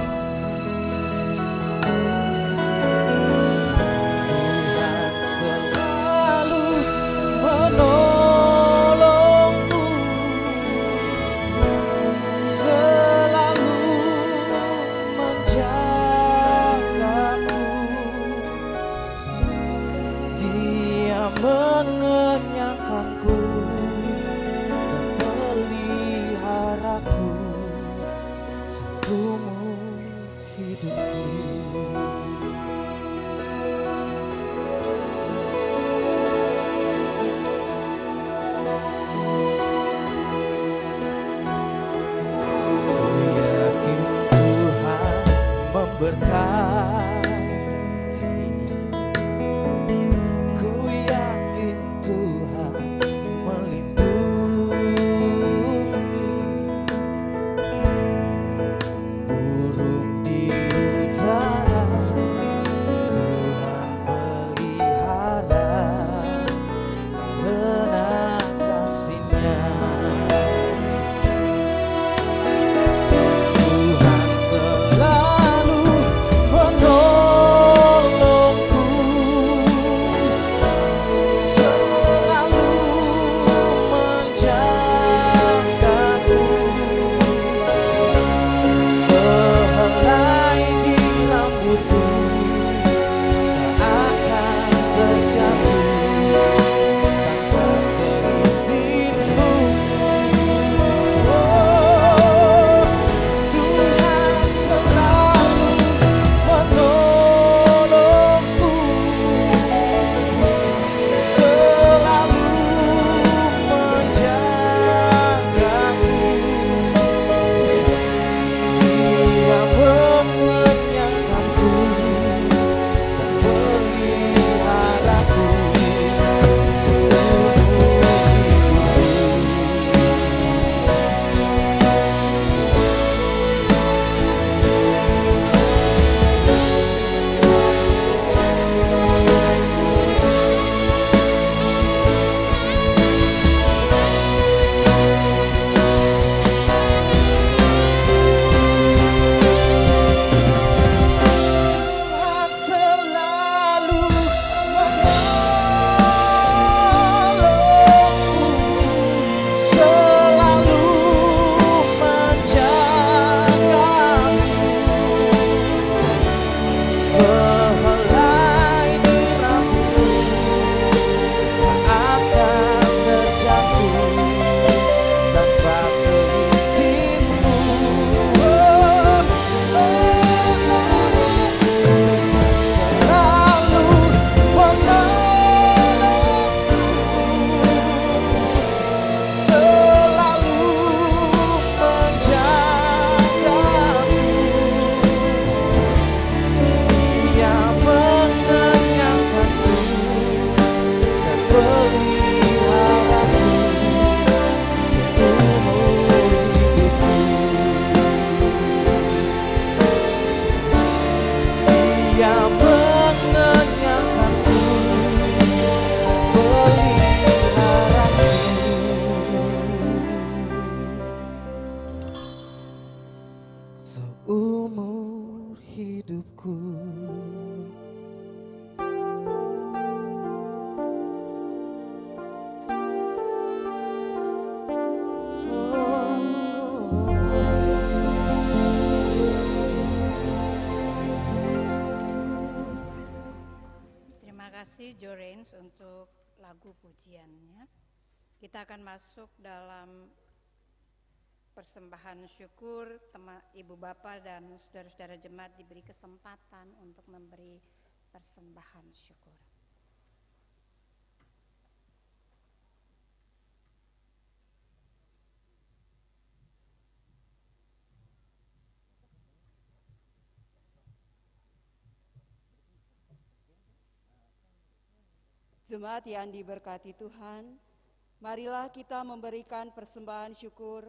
Tuhan selalu menolongku, selalu menjagaku. Dia mengenyangkanku dan peliharaku seumur hidupku. Ku yakin Tuhan memberkati, ku yakin Tuhan melindungi. Burung di udara Tuhan pelihara karena kasih-Nya. Tuhan selalu hidupku. Terima kasih Jorens untuk lagu pujiannya. Kita akan masuk dalam persembahan syukur. Ibu Bapak dan saudara-saudara jemaat diberi kesempatan untuk memberi persembahan syukur. Jemaat yang diberkati Tuhan, marilah kita memberikan persembahan syukur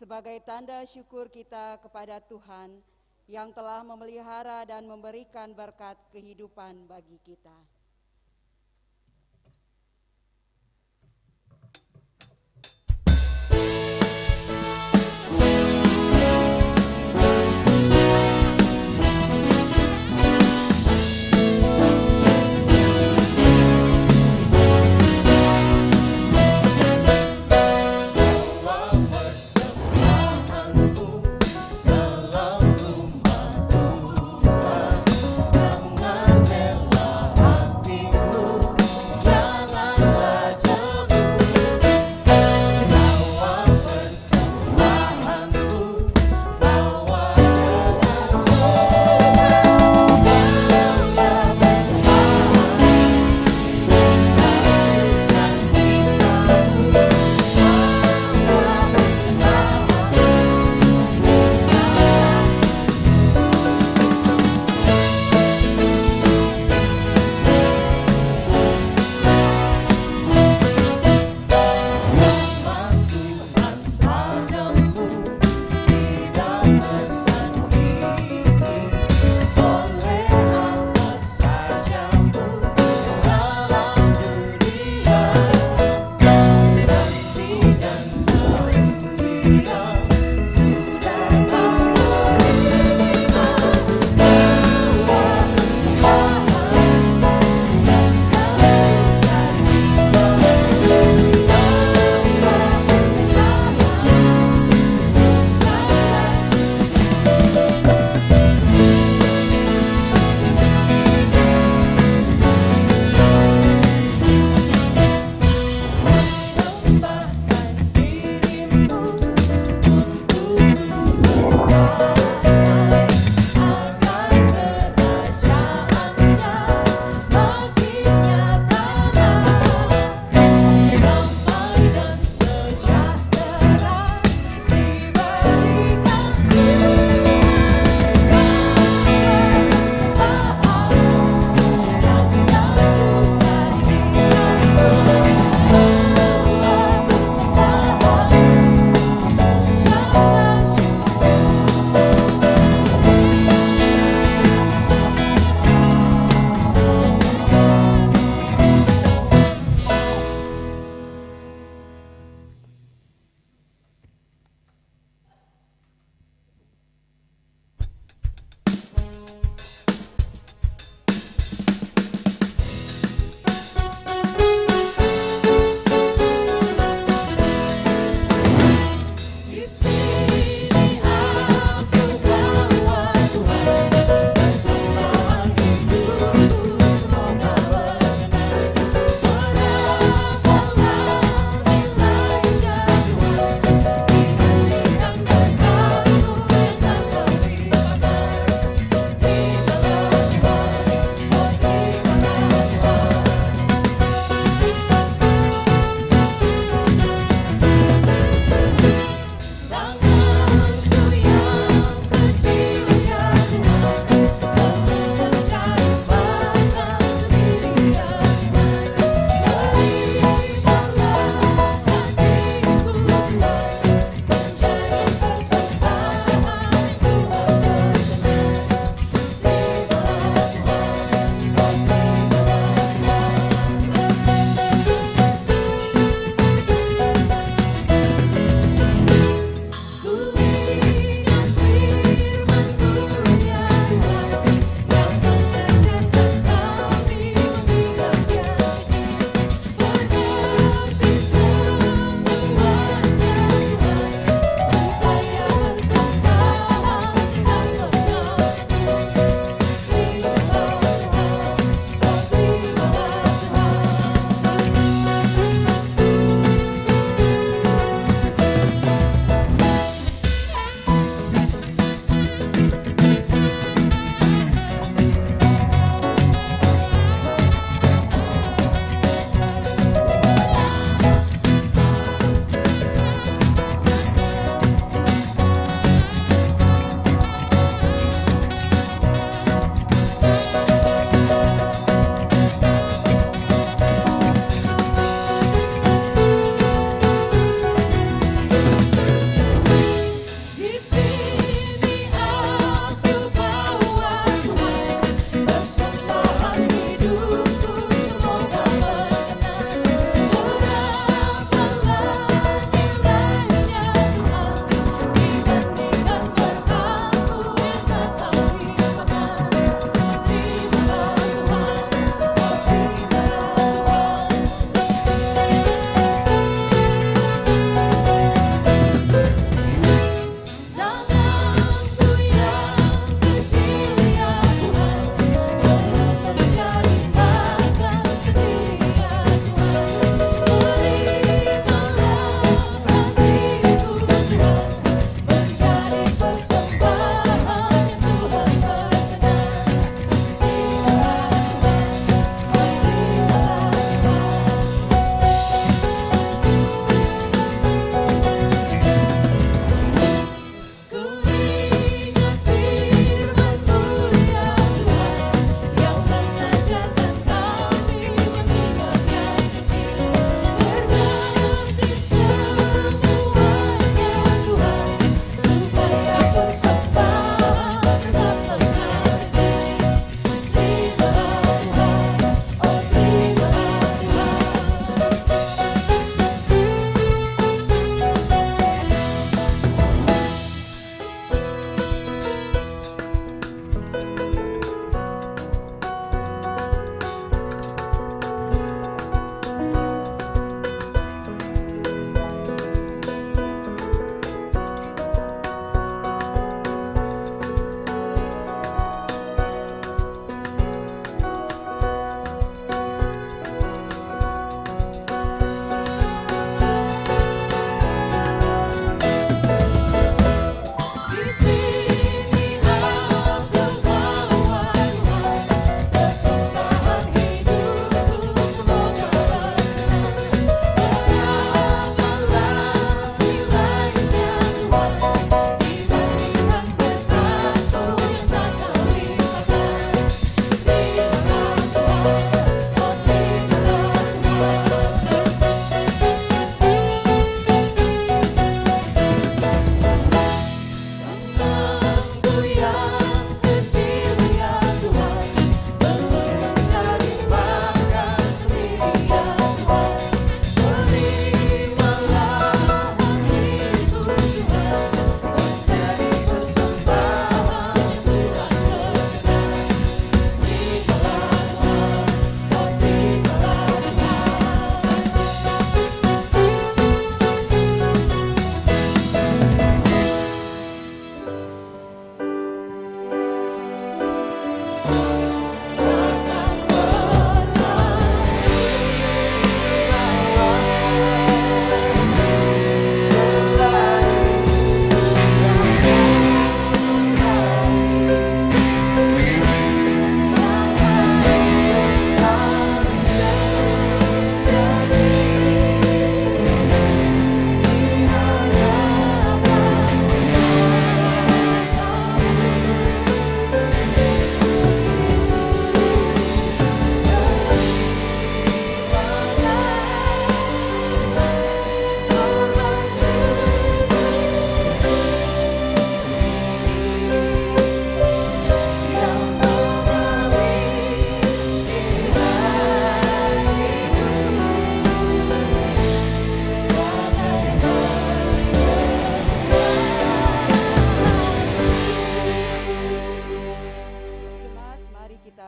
sebagai tanda syukur kita kepada Tuhan yang telah memelihara dan memberikan berkat kehidupan bagi kita. Dalam rumah Tuhan, dengan rela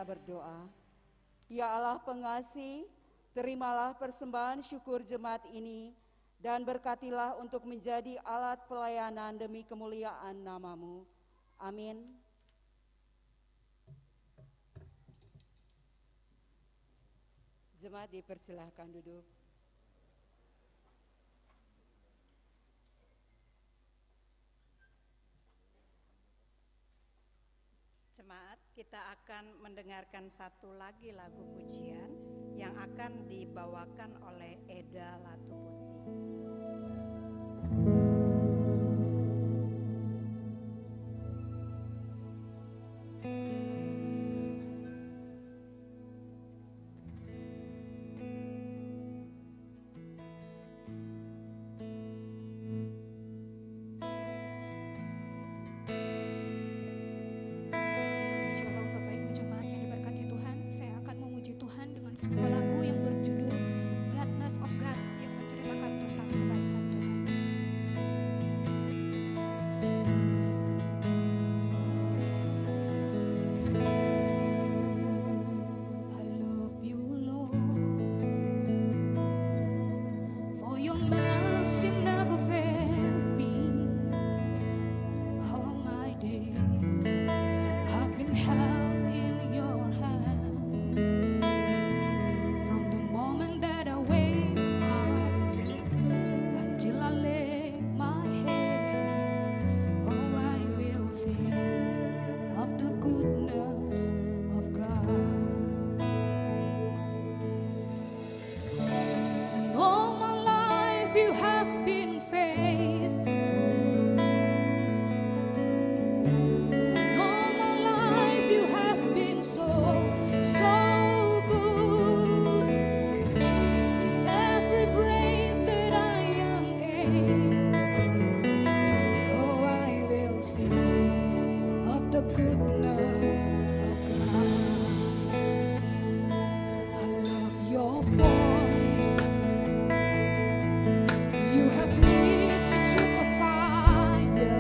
kita berdoa. Ya Allah pengasih, terimalah persembahan syukur jemaat ini dan berkatilah untuk menjadi alat pelayanan demi kemuliaan nama-Mu. Amin. Jemaat dipersilahkan duduk. Jemaat, kita akan mendengarkan satu lagi lagu pujian yang akan dibawakan oleh Eda Latubuti. Shalom Bapak Ibu Jemaat yang diberkati Tuhan. Saya akan memuji Tuhan dengan sebuah lagu yang berjudul Greatness of God yang menceritakan tentang kebaikan Tuhan. I love you Lord, for your mercy never failed me. All my days I've been held in your hand. From the moment that I wake up until I lay my head, oh, I will sing of the goodness of God. And all my life you have been faithful. And all my life you have been so, so good. With every breath that I am able, oh, I will sing of the goodness of God. I love your voice. You have led me through the fire.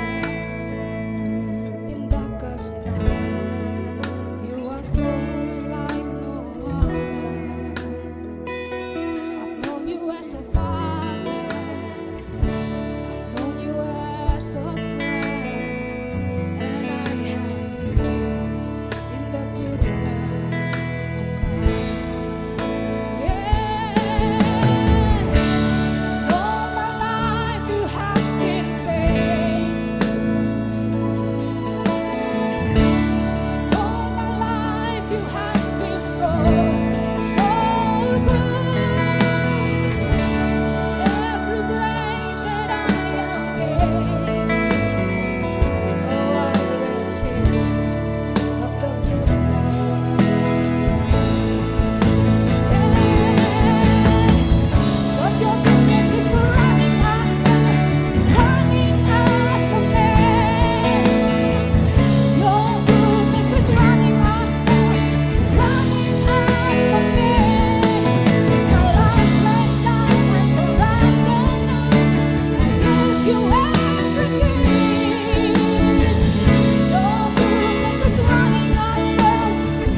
In darkest night, you are close like no other. I've known you as a father, I've known you as a friend, and I have lived in the goodness of God. Yeah, all my life you have been faithful. All my life you have been so, so good. Every breath that I am able, oh, I will sing of the goodness. 'Cause your goodness is running after me. Your goodness is running after me. My life laid down and surrender now. I give you everything. Your goodness is running after me.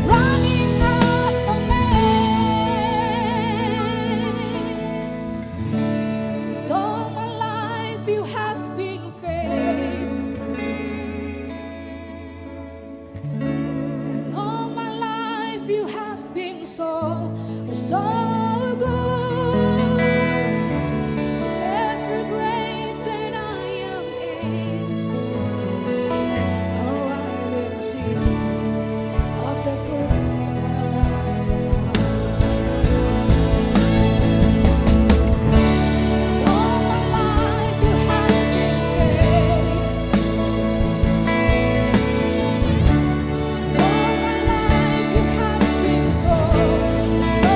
So my life you have been faithful. And all my life you have been so, so good. Every breath that I am able, oh, I will sing of the goodness of God. All my life you have been faithful. All my life you have been so, so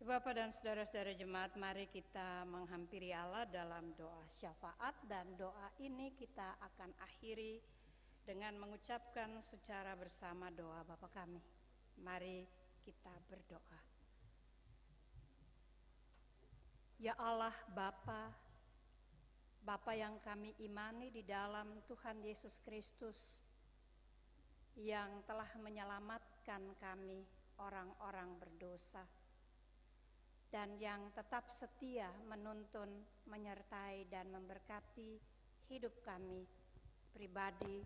Bapak dan saudara-saudara jemaat, mari kita menghampiri Allah dalam doa syafaat, dan doa ini kita akan akhiri dengan mengucapkan secara bersama doa Bapa kami. Mari kita berdoa. Ya Allah Bapa, Bapa yang kami imani di dalam Tuhan Yesus Kristus yang telah menyelamatkan kami orang-orang berdosa, dan yang tetap setia menuntun, menyertai, dan memberkati hidup kami pribadi,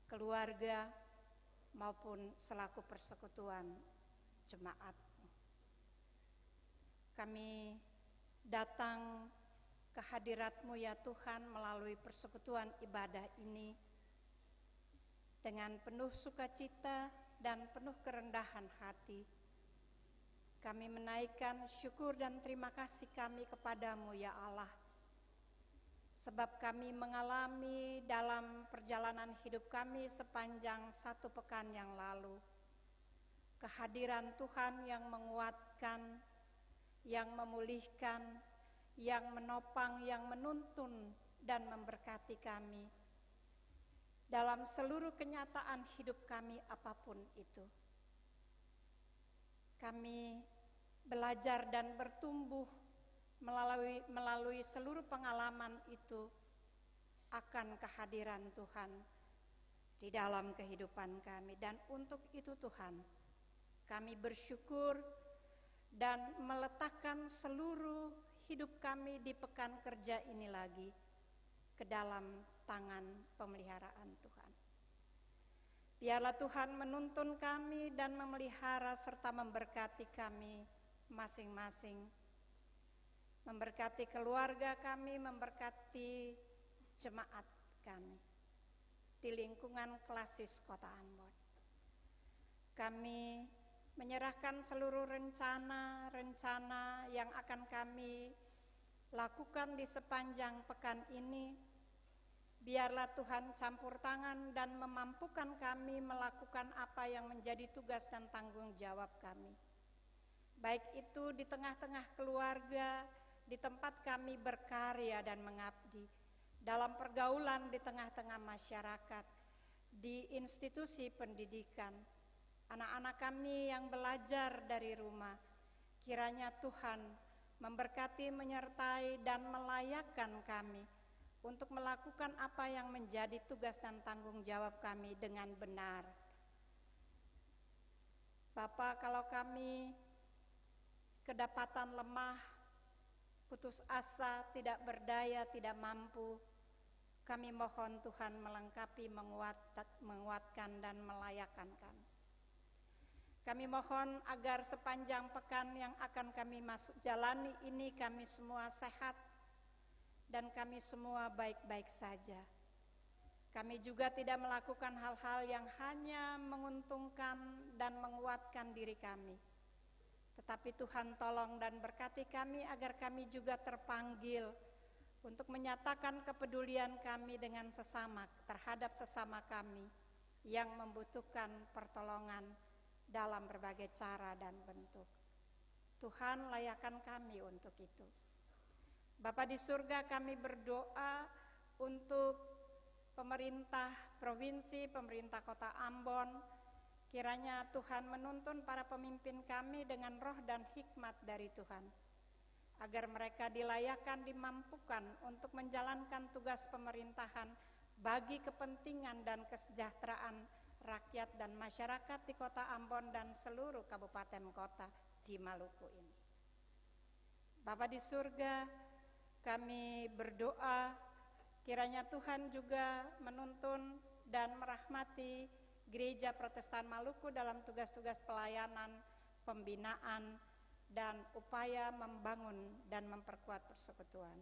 keluarga, maupun selaku persekutuan jemaat. Kami datang ke hadirat-Mu ya Tuhan melalui persekutuan ibadah ini dengan penuh sukacita dan penuh kerendahan hati. Kami menaikkan syukur dan terima kasih kami kepadamu ya Allah. Sebab kami mengalami dalam perjalanan hidup kami sepanjang 1 pekan yang lalu, kehadiran Tuhan yang menguatkan, yang memulihkan, yang menopang, yang menuntun dan memberkati kami dalam seluruh kenyataan hidup kami apapun itu. Kami belajar dan bertumbuh melalui seluruh pengalaman itu akan kehadiran Tuhan di dalam kehidupan kami. Dan untuk itu Tuhan, kami bersyukur dan meletakkan seluruh hidup kami di pekan kerja ini lagi ke dalam tangan pemeliharaan Tuhan. Biarlah Tuhan menuntun kami dan memelihara serta memberkati kami masing-masing. Memberkati keluarga kami, memberkati jemaat kami di lingkungan Klasis Kota Ambon. Kami menyerahkan seluruh rencana-rencana yang akan kami lakukan di sepanjang pekan ini. Biarlah Tuhan campur tangan dan memampukan kami melakukan apa yang menjadi tugas dan tanggung jawab kami. Baik itu di tengah-tengah keluarga, di tempat kami berkarya dan mengabdi, dalam pergaulan di tengah-tengah masyarakat, di institusi pendidikan, anak-anak kami yang belajar dari rumah. Kiranya Tuhan memberkati, menyertai, dan melayakkan kami untuk melakukan apa yang menjadi tugas dan tanggung jawab kami dengan benar. Bapa, kalau kami kedapatan lemah, putus asa, tidak berdaya, tidak mampu, kami mohon Tuhan melengkapi, menguatkan, dan melayakkan kami. Kami mohon agar sepanjang pekan yang akan kami jalani ini, kami semua sehat, dan kami semua baik-baik saja. Kami juga tidak melakukan hal-hal yang hanya menguntungkan dan menguatkan diri kami. Tetapi Tuhan tolong dan berkati kami agar kami juga terpanggil untuk menyatakan kepedulian kami dengan sesama, terhadap sesama kami yang membutuhkan pertolongan dalam berbagai cara dan bentuk. Tuhan layakkan kami untuk itu. Bapa di surga, kami berdoa untuk pemerintah provinsi, pemerintah kota Ambon. Kiranya Tuhan menuntun para pemimpin kami dengan roh dan hikmat dari Tuhan, agar mereka dilayakkan, dimampukan untuk menjalankan tugas pemerintahan bagi kepentingan dan kesejahteraan rakyat dan masyarakat di kota Ambon dan seluruh kabupaten kota di Maluku ini. Bapa di surga, kami berdoa kiranya Tuhan juga menuntun dan merahmati Gereja Protestan Maluku dalam tugas-tugas pelayanan, pembinaan, dan upaya membangun dan memperkuat persekutuan.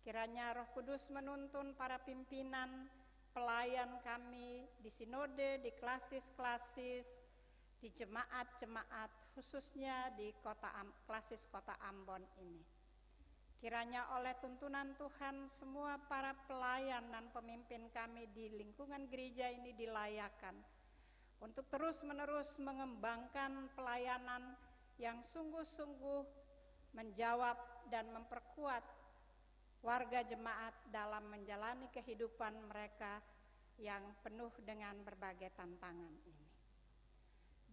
Kiranya Roh Kudus menuntun para pimpinan, pelayan kami di sinode, di klasis-klasis, di jemaat-jemaat, khususnya di klasis kota Ambon ini. Kiranya oleh tuntunan Tuhan, semua para pelayan dan pemimpin kami di lingkungan gereja ini dilayakkan untuk terus-menerus mengembangkan pelayanan yang sungguh-sungguh menjawab dan memperkuat warga jemaat dalam menjalani kehidupan mereka yang penuh dengan berbagai tantangan ini.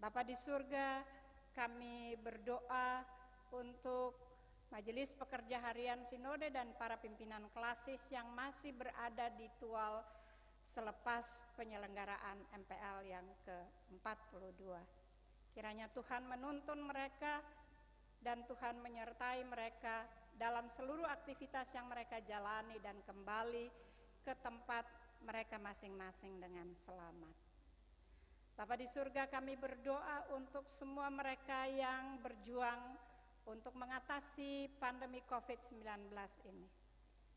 Bapa di surga, kami berdoa untuk Majelis Pekerja Harian Sinode dan para pimpinan klasis yang masih berada di Tual selepas penyelenggaraan MPL yang ke-42. Kiranya Tuhan menuntun mereka dan Tuhan menyertai mereka dalam seluruh aktivitas yang mereka jalani dan kembali ke tempat mereka masing-masing dengan selamat. Bapa di surga, kami berdoa untuk semua mereka yang berjuang untuk mengatasi pandemi COVID-19 ini.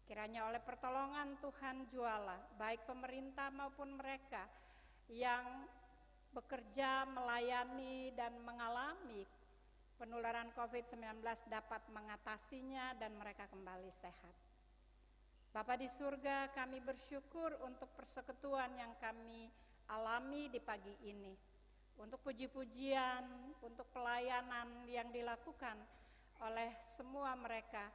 Kiranya oleh pertolongan Tuhan juala, baik pemerintah maupun mereka yang bekerja melayani dan mengalami penularan COVID-19 dapat mengatasinya dan mereka kembali sehat. Bapa di surga, kami bersyukur untuk persekutuan yang kami alami di pagi ini. Untuk puji-pujian, untuk pelayanan yang dilakukan oleh semua mereka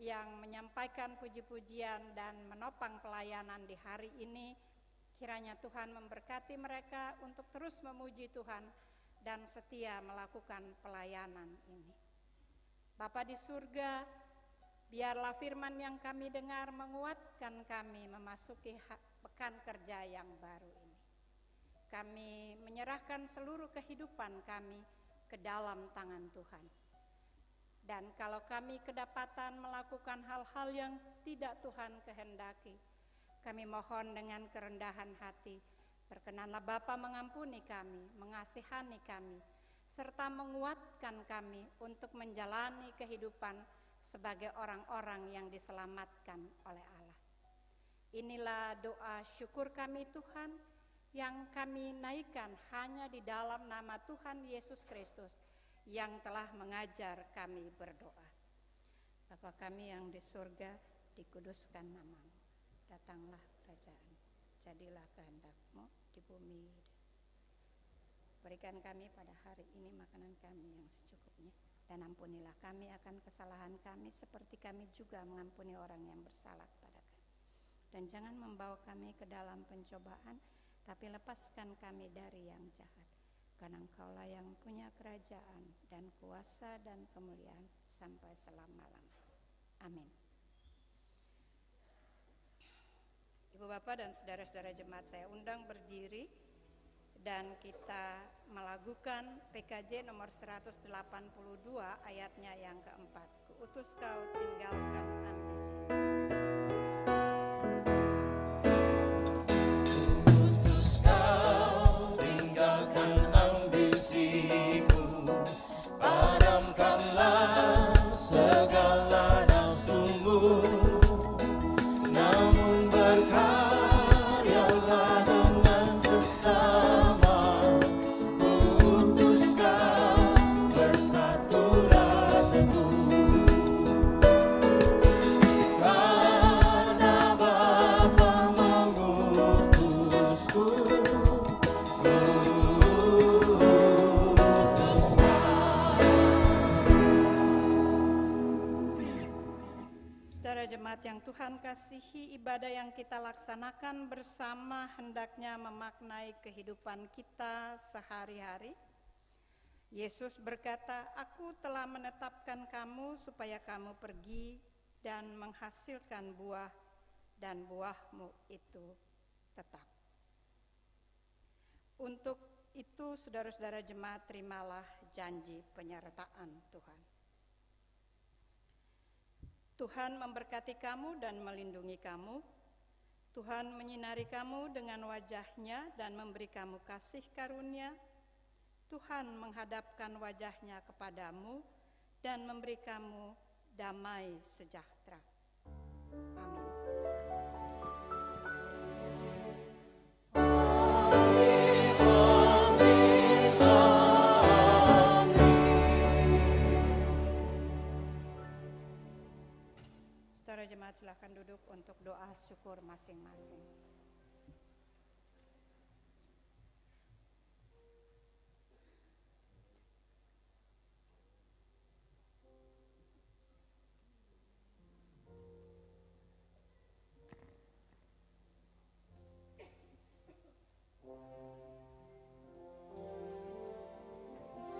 yang menyampaikan puji-pujian dan menopang pelayanan di hari ini. Kiranya Tuhan memberkati mereka untuk terus memuji Tuhan dan setia melakukan pelayanan ini. Bapa di surga, biarlah firman yang kami dengar menguatkan kami memasuki pekan kerja yang baru ini. Kami menyerahkan seluruh kehidupan kami ke dalam tangan Tuhan. Dan kalau kami kedapatan melakukan hal-hal yang tidak Tuhan kehendaki, kami mohon dengan kerendahan hati, berkenanlah Bapa mengampuni kami, mengasihani kami, serta menguatkan kami untuk menjalani kehidupan sebagai orang-orang yang diselamatkan oleh Allah. Inilah doa syukur kami Tuhan, yang kami naikkan hanya di dalam nama Tuhan Yesus Kristus, yang telah mengajar kami berdoa. Bapa kami yang di surga, dikuduskan namamu. Datanglah kerajaan, jadilah kehendak-Mu di bumi. Berikan kami pada hari ini makanan kami yang secukupnya, dan ampunilah kami akan kesalahan kami seperti kami juga mengampuni orang yang bersalah kepada kami. Dan jangan membawa kami ke dalam pencobaan, tapi lepaskan kami dari yang jahat. Karena Engkaulah yang punya kerajaan dan kuasa dan kemuliaan sampai selama-lamanya. Amin. Ibu Bapak dan saudara-saudara jemaat, saya undang berdiri dan kita melakukan PKJ nomor 182 ayatnya yang keempat. Kuutus kau tinggalkan ambisi. Jemaat yang Tuhan kasihi, ibadah yang kita laksanakan bersama hendaknya memaknai kehidupan kita sehari-hari. Yesus berkata, "Aku telah menetapkan kamu supaya kamu pergi dan menghasilkan buah, dan buahmu itu tetap." Untuk itu, saudara-saudara jemaat, terimalah janji penyertaan Tuhan. Tuhan memberkati kamu dan melindungi kamu. Tuhan menyinari kamu dengan wajah-Nya dan memberi kamu kasih karunia. Tuhan menghadapkan wajah-Nya kepadamu dan memberi kamu damai sejahtera. Amin. Saudara jemaat, silakan duduk untuk doa syukur masing-masing.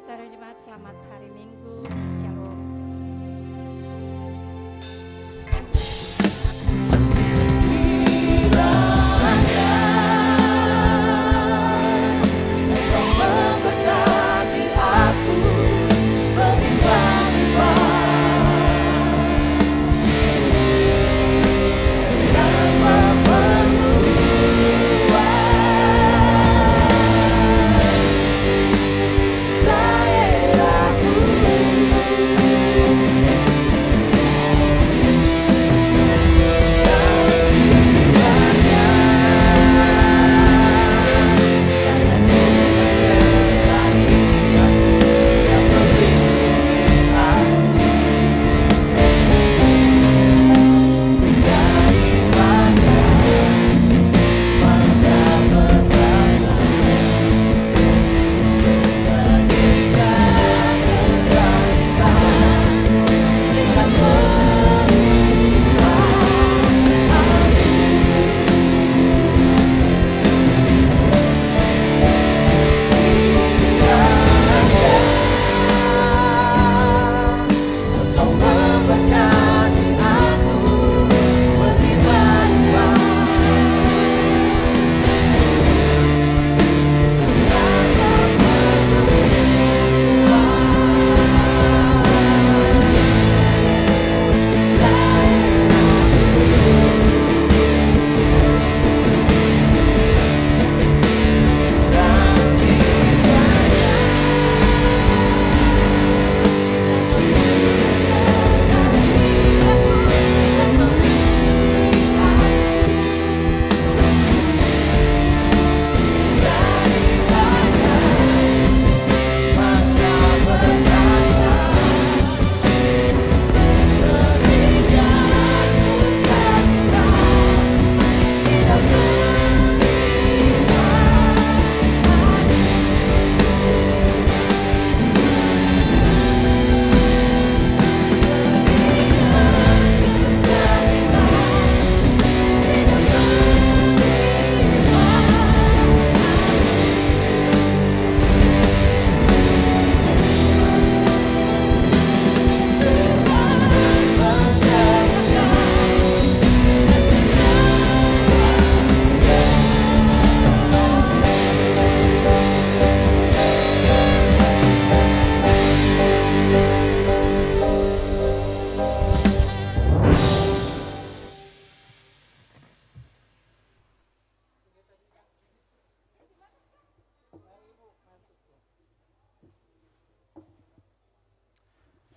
Saudara jemaat, selamat hari Minggu.